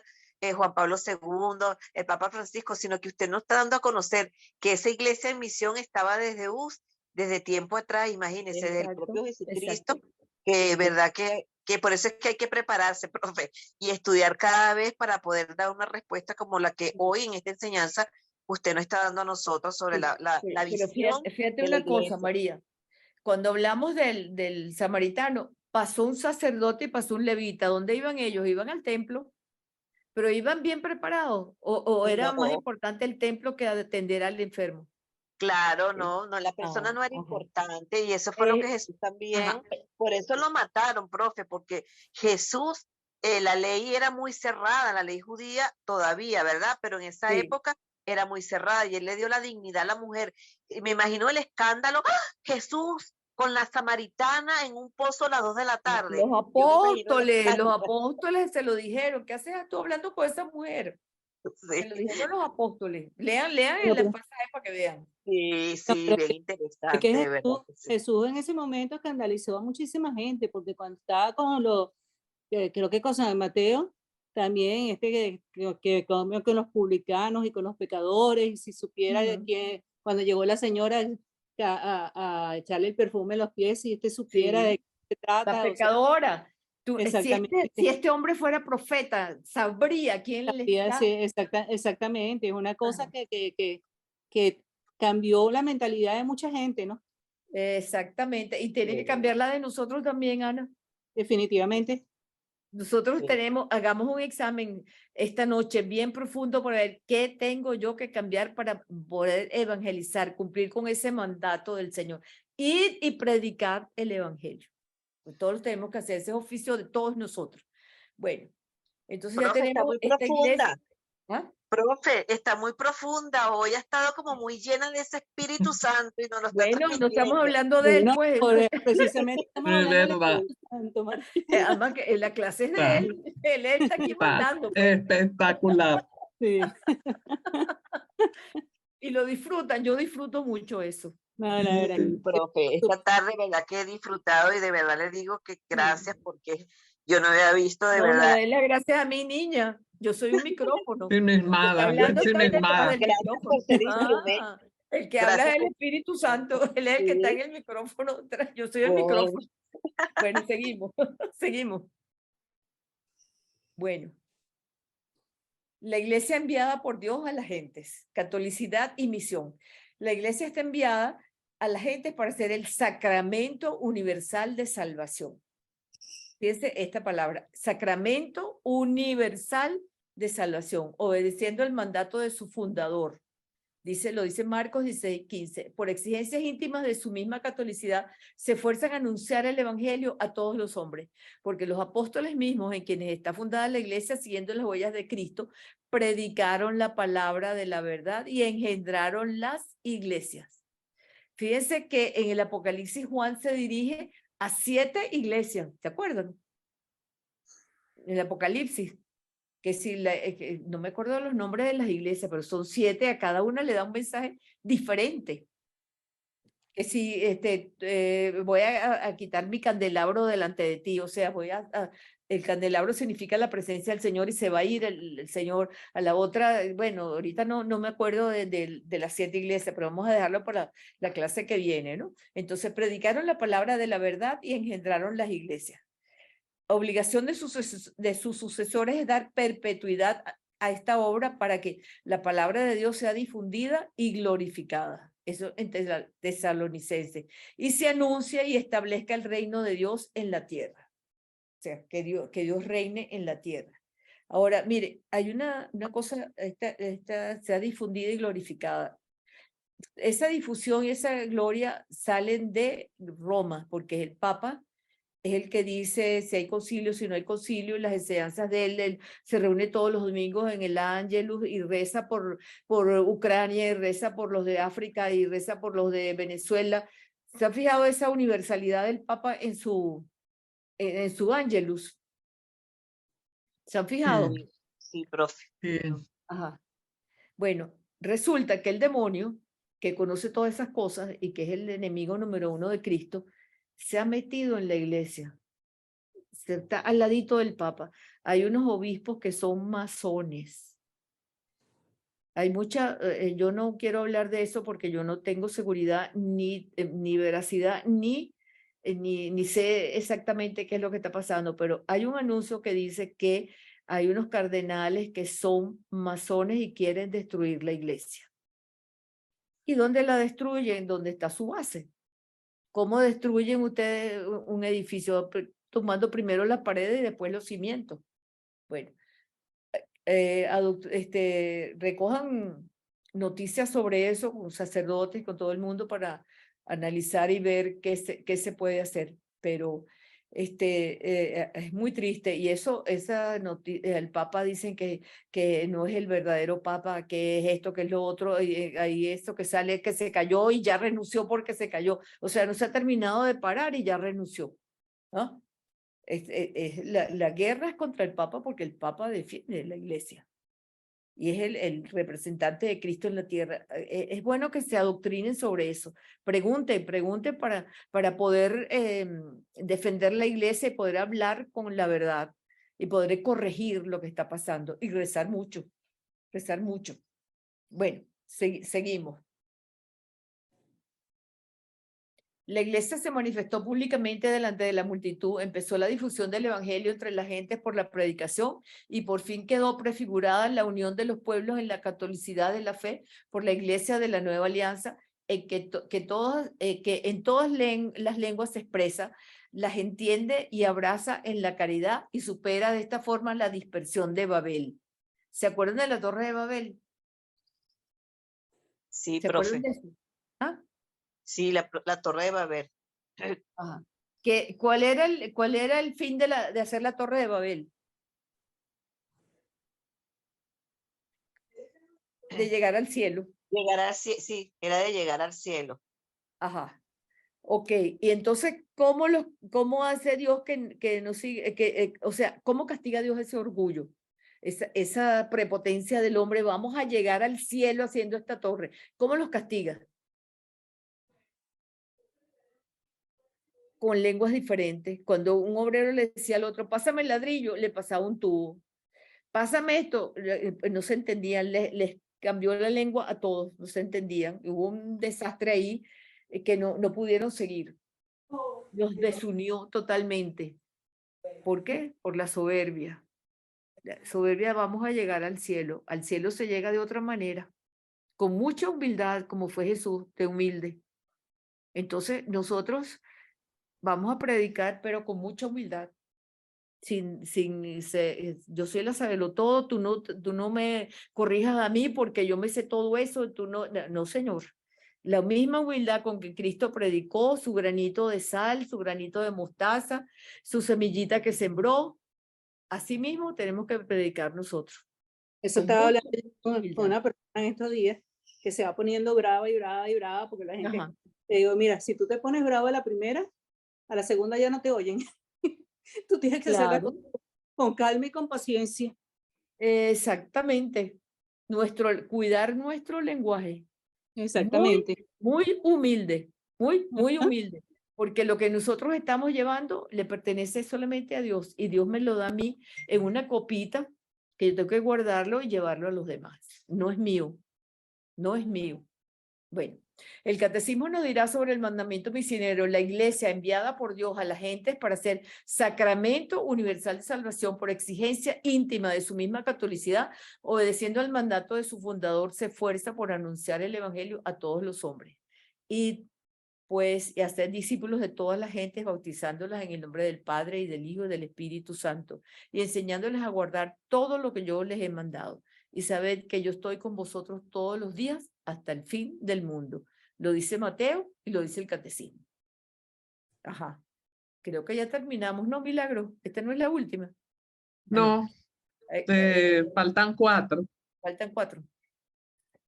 Juan Pablo II, el Papa Francisco, sino que usted nos está dando a conocer que esa iglesia en misión estaba desde tiempo atrás, imagínese, desde el propio Jesucristo, que verdad que por eso es que hay que prepararse, profe, y estudiar cada vez para poder dar una respuesta como la que hoy en esta enseñanza usted nos está dando a nosotros sobre Sí, la sí, pero visión fíjate de la una cosa, iglesia. María. Cuando hablamos del samaritano, pasó un sacerdote y pasó un levita. ¿Dónde iban ellos? Iban al templo, pero iban bien preparados. ¿O era más No, importante el templo que atender al enfermo? claro, Eh, no, la persona no era ajá. importante y eso fue lo que Jesús también, Ajá. por eso lo mataron, profe, porque Jesús, la ley era muy cerrada, la ley judía todavía, ¿verdad? Pero en esa Sí. época era muy cerrada y él le dio la dignidad a la mujer. Y me imagino el escándalo, ¡ah! Jesús con la samaritana en un pozo a las 2 de la tarde. Los Yo me imagino el escándalo. apóstoles se lo dijeron. ¿Qué haces tú hablando con esa mujer? Se Sí, lo dijeron los apóstoles. Lean Bueno, el pasaje para que vean. sí, no, sí, pero bien es interesante, que de verdad que sí. Jesús en ese momento escandalizó a muchísima gente, porque cuando estaba con los, creo que con San Mateo, también que comió con los publicanos y con los pecadores, y si supiera Ujú. que cuando llegó la señora a echarle el perfume en los pies, si supiera Sí. de qué se La trata, o sea, pecadora. exactamente. Si este hombre fuera profeta, sabría quién le está. Sí, exactamente, es una cosa Ajá. que cambió la mentalidad de mucha gente, ¿no? Exactamente. Y tiene que cambiar la de nosotros también, Ana. Definitivamente. Nosotros Sí. hagamos un examen esta noche bien profundo para ver qué tengo yo que cambiar para poder evangelizar, cumplir con ese mandato del Señor. Ir y predicar el evangelio. Pues todos tenemos que hacer ese oficio de todos nosotros. Bueno, entonces ya Profe, está tenemos muy esta iglesia. profunda. ¿Ah? Profe, está muy profunda. Hoy ha estado como muy llena de ese Espíritu Santo y nos lo está Bueno, no estamos transmitiendo. hablando de él, Bueno, pues. precisamente estamos De hablando del verdad. Espíritu Santo, María. Además que la clase es de Está, él está aquí está mandando, pues. espectacular. Sí. Y lo disfrutan, yo disfruto mucho eso. No, la verdad Sí, profe, esta tarde, de verdad que he disfrutado y de verdad le digo que gracias porque yo no había visto de No, no, verdad. déle las gracias a mi niña. Yo soy un micrófono. Sí, El que está mismada, hablando sí, está ahí detrás mismada. del Gracias micrófono. por ser instrumento. Ah, el que habla Gracias es el por Espíritu Santo. Él es el que está en sí, el micrófono. Yo soy el bueno, micrófono. Bueno, seguimos. Seguimos. Bueno. La iglesia enviada por Dios a las gentes. Catolicidad y misión. La iglesia está enviada a la gente para ser el sacramento universal de salvación. Fíjense esta palabra, sacramento universal de salvación, obedeciendo el mandato de su fundador. Lo dice Marcos 16:15. Por exigencias íntimas de su misma catolicidad, se esfuerzan a anunciar el evangelio a todos los hombres, porque los apóstoles mismos, en quienes está fundada la iglesia, siguiendo las huellas de Cristo, predicaron la palabra de la verdad y engendraron las iglesias. Fíjense que en el Apocalipsis Juan se dirige a 7 iglesias, ¿se acuerdan? En el Apocalipsis, que si no me acuerdo los nombres de las iglesias, pero son 7, a cada una le da un mensaje diferente. Que si voy a quitar mi candelabro delante de ti, o sea, el candelabro significa la presencia del Señor y se va a ir el Señor a la otra. Bueno, ahorita no me acuerdo de las 7 iglesias, pero vamos a dejarlo para la clase que viene, ¿no? Entonces predicaron la palabra de la verdad y engendraron las iglesias. Obligación de sus sucesores es dar perpetuidad a esta obra para que la palabra de Dios sea difundida y glorificada. Eso en Tesalonicenses. Y se anuncia y establezca el reino de Dios en la tierra. O sea, que Dios reine en la tierra. Ahora, mire, hay una cosa, esta sea difundida y glorificada. Esa difusión y esa gloria salen de Roma, porque el Papa es el que dice si hay concilio, si no hay concilio, y las enseñanzas de él se reúne todos los domingos en el Ángelus y reza por Ucrania, y reza por los de África, y reza por los de Venezuela. ¿Se ha fijado esa universalidad del Papa en su Ángelus? ¿Se han fijado? sí, profe. Sí. Ajá. Bueno, resulta que el demonio, que conoce todas esas cosas y que es el enemigo número 1 de Cristo, se ha metido en la iglesia. Está al ladito del Papa. Hay unos obispos que son masones. Hay yo no quiero hablar de eso porque yo no tengo seguridad ni veracidad, ni sé exactamente qué es lo que está pasando, pero hay un anuncio que dice que hay unos cardenales que son masones y quieren destruir la iglesia. ¿Y dónde la destruyen? ¿Dónde está su base? ¿Cómo destruyen ustedes un edificio? Tomando primero las paredes y después los cimientos. Bueno, recojan noticias sobre eso con sacerdotes, con todo el mundo para analizar y ver qué se puede hacer. Pero es muy triste y el Papa dicen que no es el verdadero Papa, que es esto, que es lo otro, y ahí esto que sale que se cayó y ya renunció porque se cayó. O sea, no se ha terminado de parar y ya renunció, ¿no? La guerra es contra el Papa porque el Papa defiende la Iglesia y es el representante de Cristo en la tierra. Es bueno que se adoctrinen sobre eso. Pregunten para poder defender la Iglesia y poder hablar con la verdad y poder corregir lo que está pasando y rezar mucho, rezar mucho. Bueno, seguimos. La iglesia se manifestó públicamente delante de la multitud, empezó la difusión del evangelio entre la gente por la predicación y por fin quedó prefigurada la unión de los pueblos en la catolicidad de la fe por la iglesia de la nueva alianza, en que en todas las lenguas se expresa, las entiende y abraza en la caridad y supera de esta forma la dispersión de Babel. ¿Se acuerdan de la Torre de Babel? Sí, ¿Se profe. acuerdan de eso? ¿Ah? Sí, la Torre de Babel. Ajá. ¿Cuál era el fin de hacer la Torre de Babel? De llegar al cielo. Sí, era de llegar al cielo. Ajá. Ok, y entonces, ¿cómo hace Dios que no sigue, o sea, cómo castiga Dios ese orgullo? Esa prepotencia del hombre, vamos a llegar al cielo haciendo esta torre. ¿Cómo los castiga? Con lenguas diferentes. Cuando un obrero le decía al otro, pásame el ladrillo, le pasaba un tubo. Pásame esto, no se entendían, les cambió la lengua a todos, no se entendían. Hubo un desastre ahí que no pudieron seguir. Los desunió totalmente. ¿Por qué? Por la soberbia. La soberbia, vamos a llegar al cielo. Al cielo se llega de otra manera, con mucha humildad, como fue Jesús, de humilde. Entonces, nosotros vamos a predicar, pero con mucha humildad. Yo soy la sabelotodo, tú no me corrijas a mí porque yo me sé todo eso, no, Señor. La misma humildad con que Cristo predicó, su granito de sal, su granito de mostaza, su semillita que sembró, así mismo tenemos que predicar nosotros. Eso Con estaba mucha hablando con humildad. una persona en estos días que se va poniendo brava y brava y brava porque la gente, Ajá. le digo, mira, si tú te pones brava a la primera, a la segunda ya no te oyen. Tú tienes que hacer las Claro, cosas con calma y con paciencia. exactamente. Cuidar nuestro lenguaje. Exactamente. Muy humilde, muy Ajá. humilde, porque lo que nosotros estamos llevando le pertenece solamente a Dios y Dios me lo da a mí en una copita que yo tengo que guardarlo y llevarlo a los demás. No es mío, no es mío. Bueno, el catecismo nos dirá sobre el mandamiento misionero, la iglesia enviada por Dios a la gente para ser sacramento universal de salvación por exigencia íntima de su misma catolicidad, obedeciendo al mandato de su fundador, se esfuerza por anunciar el evangelio a todos los hombres. Y pues, y hacer discípulos de todas las gentes, bautizándolas en el nombre del Padre y del Hijo y del Espíritu Santo, y enseñándoles a guardar todo lo que yo les he mandado. Y sabed que yo estoy con vosotros todos los días hasta el fin del mundo. Lo dice Mateo y lo dice el Catecismo. Ajá. Creo que ya terminamos, ¿no, Milagro? Esta no es la última. No, faltan 4. Faltan 4.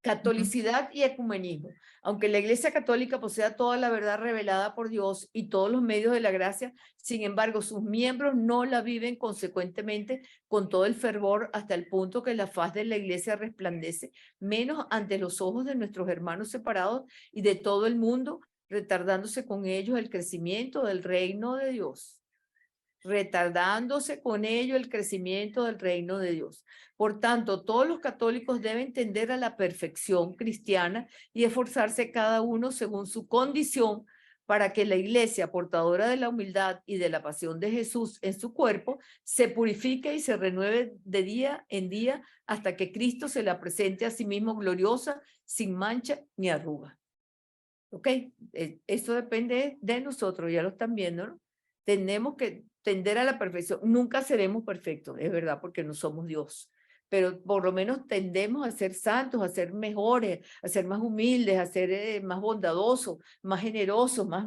Catolicidad y ecumenismo. Aunque la Iglesia Católica posea toda la verdad revelada por Dios y todos los medios de la gracia, sin embargo, sus miembros no la viven consecuentemente con todo el fervor hasta el punto que la faz de la Iglesia resplandece, menos ante los ojos de nuestros hermanos separados y de todo el mundo, retardándose con ellos el crecimiento del reino de Dios. Retardándose con ello el crecimiento del reino de Dios. Por tanto, todos los católicos deben tender a la perfección cristiana y esforzarse cada uno según su condición para que la iglesia, portadora de la humildad y de la pasión de Jesús en su cuerpo, se purifique y se renueve de día en día hasta que Cristo se la presente a sí mismo gloriosa, sin mancha ni arruga. ¿Ok? Eso depende de nosotros, ya lo están viendo, ¿no? Tenemos que tender a la perfección. Nunca seremos perfectos, es verdad, porque no somos Dios. Pero por lo menos tendemos a ser santos, a ser mejores, a ser más humildes, a ser más bondadosos, más generosos, más,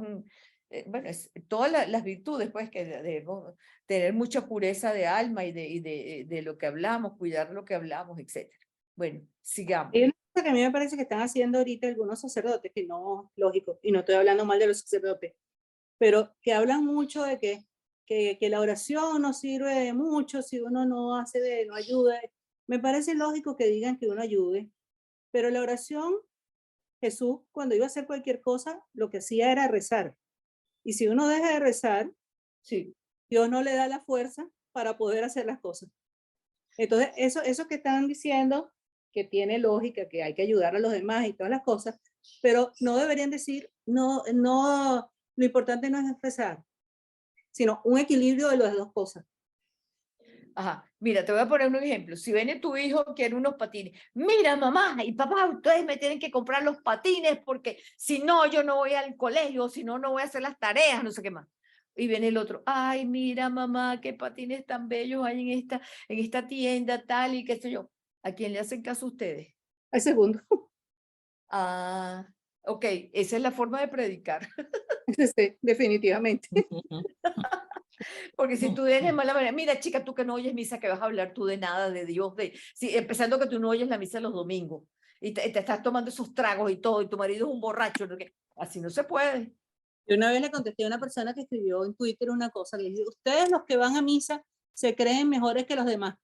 bueno, todas las virtudes, pues, que debemos tener mucha pureza de alma y de lo que hablamos, cuidar lo que hablamos, etc. Bueno, sigamos. Hay una cosa que a mí me parece que están haciendo ahorita algunos sacerdotes, que no, lógico, y no estoy hablando mal de los sacerdotes, pero que hablan mucho de que la oración no sirve de mucho si uno no ayuda. Me parece lógico que digan que uno ayude, pero la oración, Jesús, cuando iba a hacer cualquier cosa, lo que hacía era rezar. Y si uno deja de rezar, Sí. Dios no le da la fuerza para poder hacer las cosas. Entonces, eso que están diciendo, que tiene lógica, que hay que ayudar a los demás y todas las cosas, pero no deberían decir, no, lo importante no es rezar, sino un equilibrio de las dos cosas. Ajá, mira, te voy a poner un ejemplo. Si viene tu hijo, quiere unos patines. Mira, mamá y papá, ustedes me tienen que comprar los patines porque si no, yo no voy al colegio, si no, no voy a hacer las tareas, no sé qué más. Y viene el otro, ay, mira, mamá, qué patines tan bellos hay en esta tienda, tal y qué sé yo. ¿A quién le hacen caso ustedes? Al segundo. Ah, ok, esa es la forma de predicar. Sí, definitivamente. Porque si tú eres de mala manera, mira chica, tú que no oyes misa, que vas a hablar tú de nada, de Dios, empezando que tú no oyes la misa los domingos, y te estás tomando esos tragos y todo, y tu marido es un borracho, ¿no? Así no se puede. Yo una vez le contesté a una persona que escribió en Twitter una cosa, le dije, ustedes los que van a misa se creen mejores que los demás.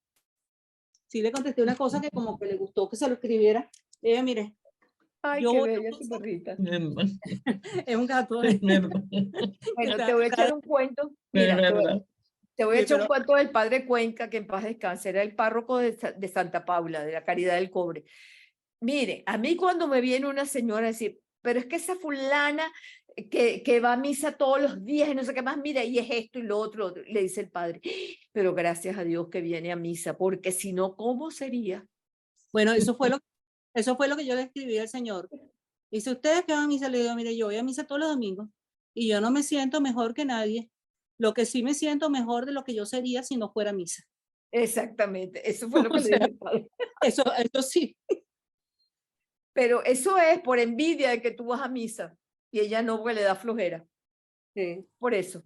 Sí le contesté una cosa que como que le gustó que se lo escribiera. Le dije, mire, Ay, yo qué voy a bella tu misa. perrita. Es un gato. Bueno, te voy a echar un cuento. Mira, te voy a Sí, echar un pero cuento del padre Cuenca, que en paz descanse, era el párroco de Santa Paula, de la Caridad del Cobre. Mire, a mí cuando me viene una señora a decir, pero es que esa fulana que va a misa todos los días y no sé qué más, mira, y es esto y lo otro, le dice el padre, pero gracias a Dios que viene a misa, porque si no, ¿cómo sería? bueno, eso fue lo que yo le escribí al Señor. Dice, ustedes que van a misa, le digo, mire, yo voy a misa todos los domingos y yo no me siento mejor que nadie. Lo que sí me siento mejor de lo que yo sería si no fuera a misa. Exactamente, eso fue lo que O le sea, dije al padre. eso sí. Pero eso es por envidia de que tú vas a misa y ella no, porque le da flojera. Sí. Por eso.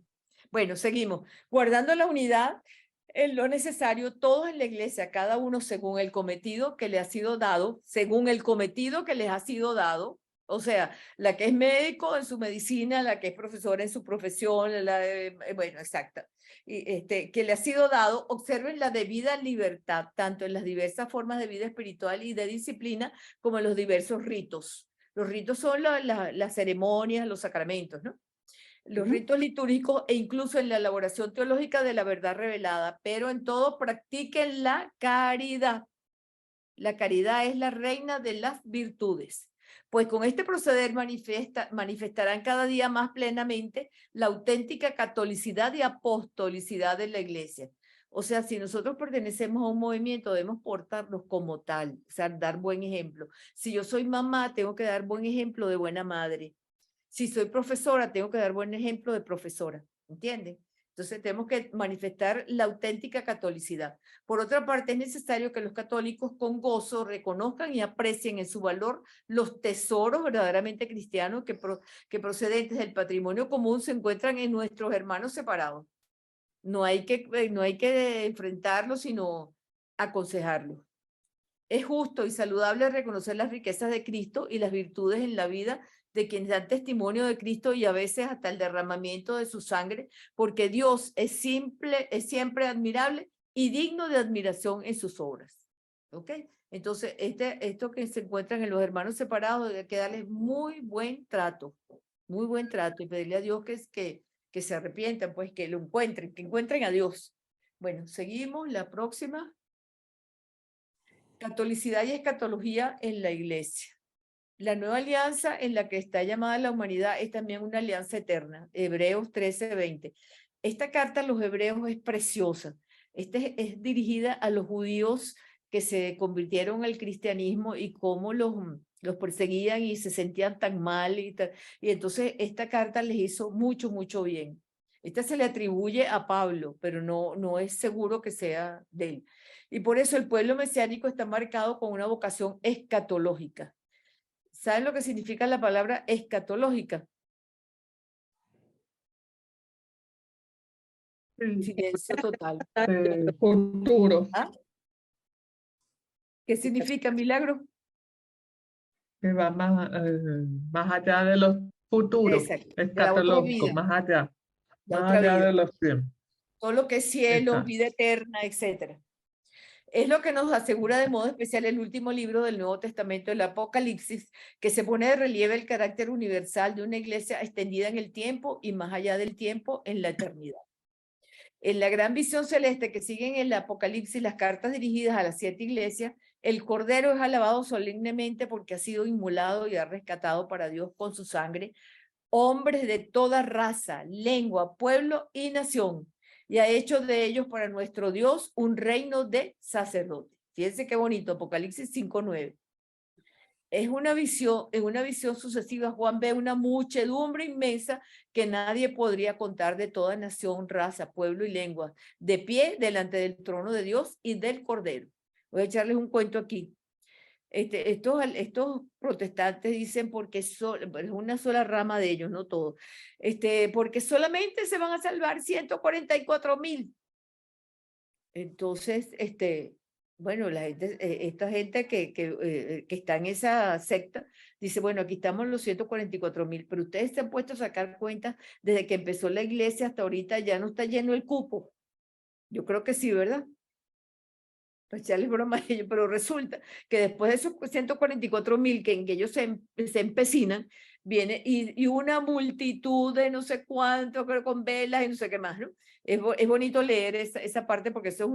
Bueno, seguimos. Guardando la unidad en lo necesario, todos en la iglesia, cada uno según el cometido que le ha sido dado, según el cometido que les ha sido dado. O sea, la que es médico en su medicina, la que es profesora en su profesión, bueno, exacta. Y que le ha sido dado, observen la debida libertad, tanto en las diversas formas de vida espiritual y de disciplina, como en los diversos ritos. Los ritos son las ceremonias, los sacramentos, ¿no? Los ritos litúrgicos e incluso en la elaboración teológica de la verdad revelada, pero en todo practiquen la caridad. La caridad es la reina de las virtudes, pues con este proceder manifestarán cada día más plenamente la auténtica catolicidad y apostolicidad de la iglesia. O sea, si nosotros pertenecemos a un movimiento, debemos portarnos como tal, o sea, dar buen ejemplo. Si yo soy mamá, tengo que dar buen ejemplo de buena madre. Si soy profesora, tengo que dar buen ejemplo de profesora, ¿entienden? Entonces tenemos que manifestar la auténtica catolicidad. Por otra parte, es necesario que los católicos con gozo reconozcan y aprecien en su valor los tesoros verdaderamente cristianos que procedentes del patrimonio común se encuentran en nuestros hermanos separados. No hay que enfrentarlos, sino aconsejarlos. Es justo y saludable reconocer las riquezas de Cristo y las virtudes en la vida de quienes dan testimonio de Cristo y a veces hasta el derramamiento de su sangre, porque Dios es siempre admirable y digno de admiración en sus obras. ¿Ok? Entonces, esto que se encuentran en los hermanos separados, hay que darles muy buen trato y pedirle a Dios que se arrepientan, pues que lo encuentren, que encuentren a Dios. Bueno, seguimos, la próxima. Catolicidad y escatología en la iglesia. la nueva alianza en la que está llamada la humanidad es también una alianza eterna. Hebreos 13:20. Esta carta a los hebreos es preciosa. Es dirigida a los judíos que se convirtieron al cristianismo y cómo los perseguían y se sentían tan mal. Y entonces esta carta les hizo mucho, mucho bien. Esta se le atribuye a Pablo, pero no es seguro que sea de él. Y por eso el pueblo mesiánico está marcado con una vocación escatológica. ¿Saben lo que significa la palabra escatológica? Silencio total. Futuro. ¿Ah? ¿Qué significa milagro? Que va más allá de los futuros, Exacto, de la otra escatológico, vida, más allá la otra de vida. los tiempos. Todo lo que es cielo, Exacto. vida eterna, etcétera. Es lo que nos asegura de modo especial el último libro del Nuevo Testamento, el Apocalipsis, que se pone de relieve el carácter universal de una iglesia extendida en el tiempo y más allá del tiempo en la eternidad. En la gran visión celeste que siguen en el Apocalipsis, las cartas dirigidas a las 7 iglesias, el Cordero es alabado solemnemente porque ha sido inmolado y ha rescatado para Dios con su sangre hombres de toda raza, lengua, pueblo y nación, y ha hecho de ellos para nuestro Dios un reino de sacerdotes. Fíjense qué bonito, Apocalipsis 5:9. En una visión sucesiva, Juan ve una muchedumbre inmensa que nadie podría contar, de toda nación, raza, pueblo y lengua, de pie delante del trono de Dios y del Cordero. Voy a echarles un cuento aquí. Estos protestantes dicen porque es una sola rama de ellos, no todos, porque solamente se van a salvar 144,000. Entonces, bueno, esta gente que está en esa secta dice, bueno, aquí estamos los 144,000, pero ustedes se han puesto a sacar cuentas desde que empezó la iglesia hasta ahorita, ya no está lleno el cupo. Yo creo que sí, ¿verdad? Pues ya les broma a ellos, pero resulta que después de esos 144,000 en que ellos se empecinan, viene y una multitud de no sé cuánto, creo, con velas y no sé qué más, ¿no? Es bonito leer esa parte porque eso es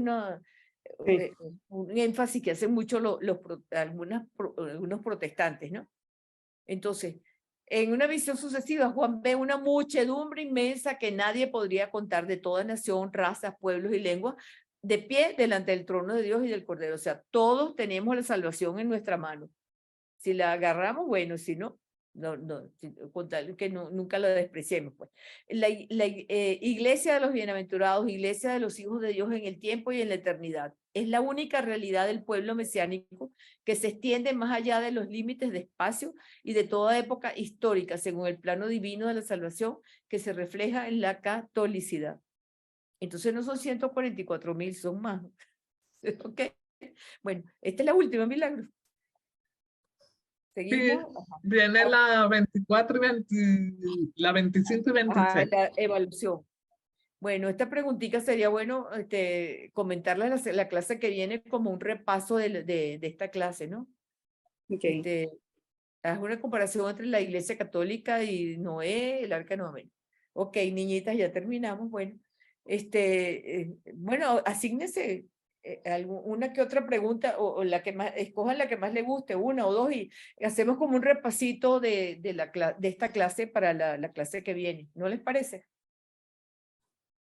un énfasis que hacen mucho algunos protestantes, ¿no? Entonces, en una visión sucesiva, Juan ve una muchedumbre inmensa que nadie podría contar, de toda nación, razas, pueblos y lenguas, de pie delante del trono de Dios y del Cordero. O sea, todos tenemos la salvación en nuestra mano. Si la agarramos, bueno, si no, con tal que nunca la despreciemos. Pues. La iglesia de los bienaventurados, iglesia de los hijos de Dios en el tiempo y en la eternidad, es la única realidad del pueblo mesiánico que se extiende más allá de los límites de espacio y de toda época histórica, según el plano divino de la salvación que se refleja en la catolicidad. Entonces no son 144,000, son más. ¿Ok? Bueno, esta es la última, Milagro. ¿Seguimos? Sí, viene la 24 la 25 y 26. La evaluación. Bueno, esta preguntita sería bueno comentarla en la clase que viene como un repaso de esta clase, ¿no? Okay. Haz una comparación entre la Iglesia Católica y Noé, el Arca de Noé. Ok, niñitas, ya terminamos. Bueno, bueno, asígnese una que otra pregunta o la que más, escojan la que más le guste, una o dos, y hacemos como un repasito de esta clase para la clase que viene. ¿No les parece?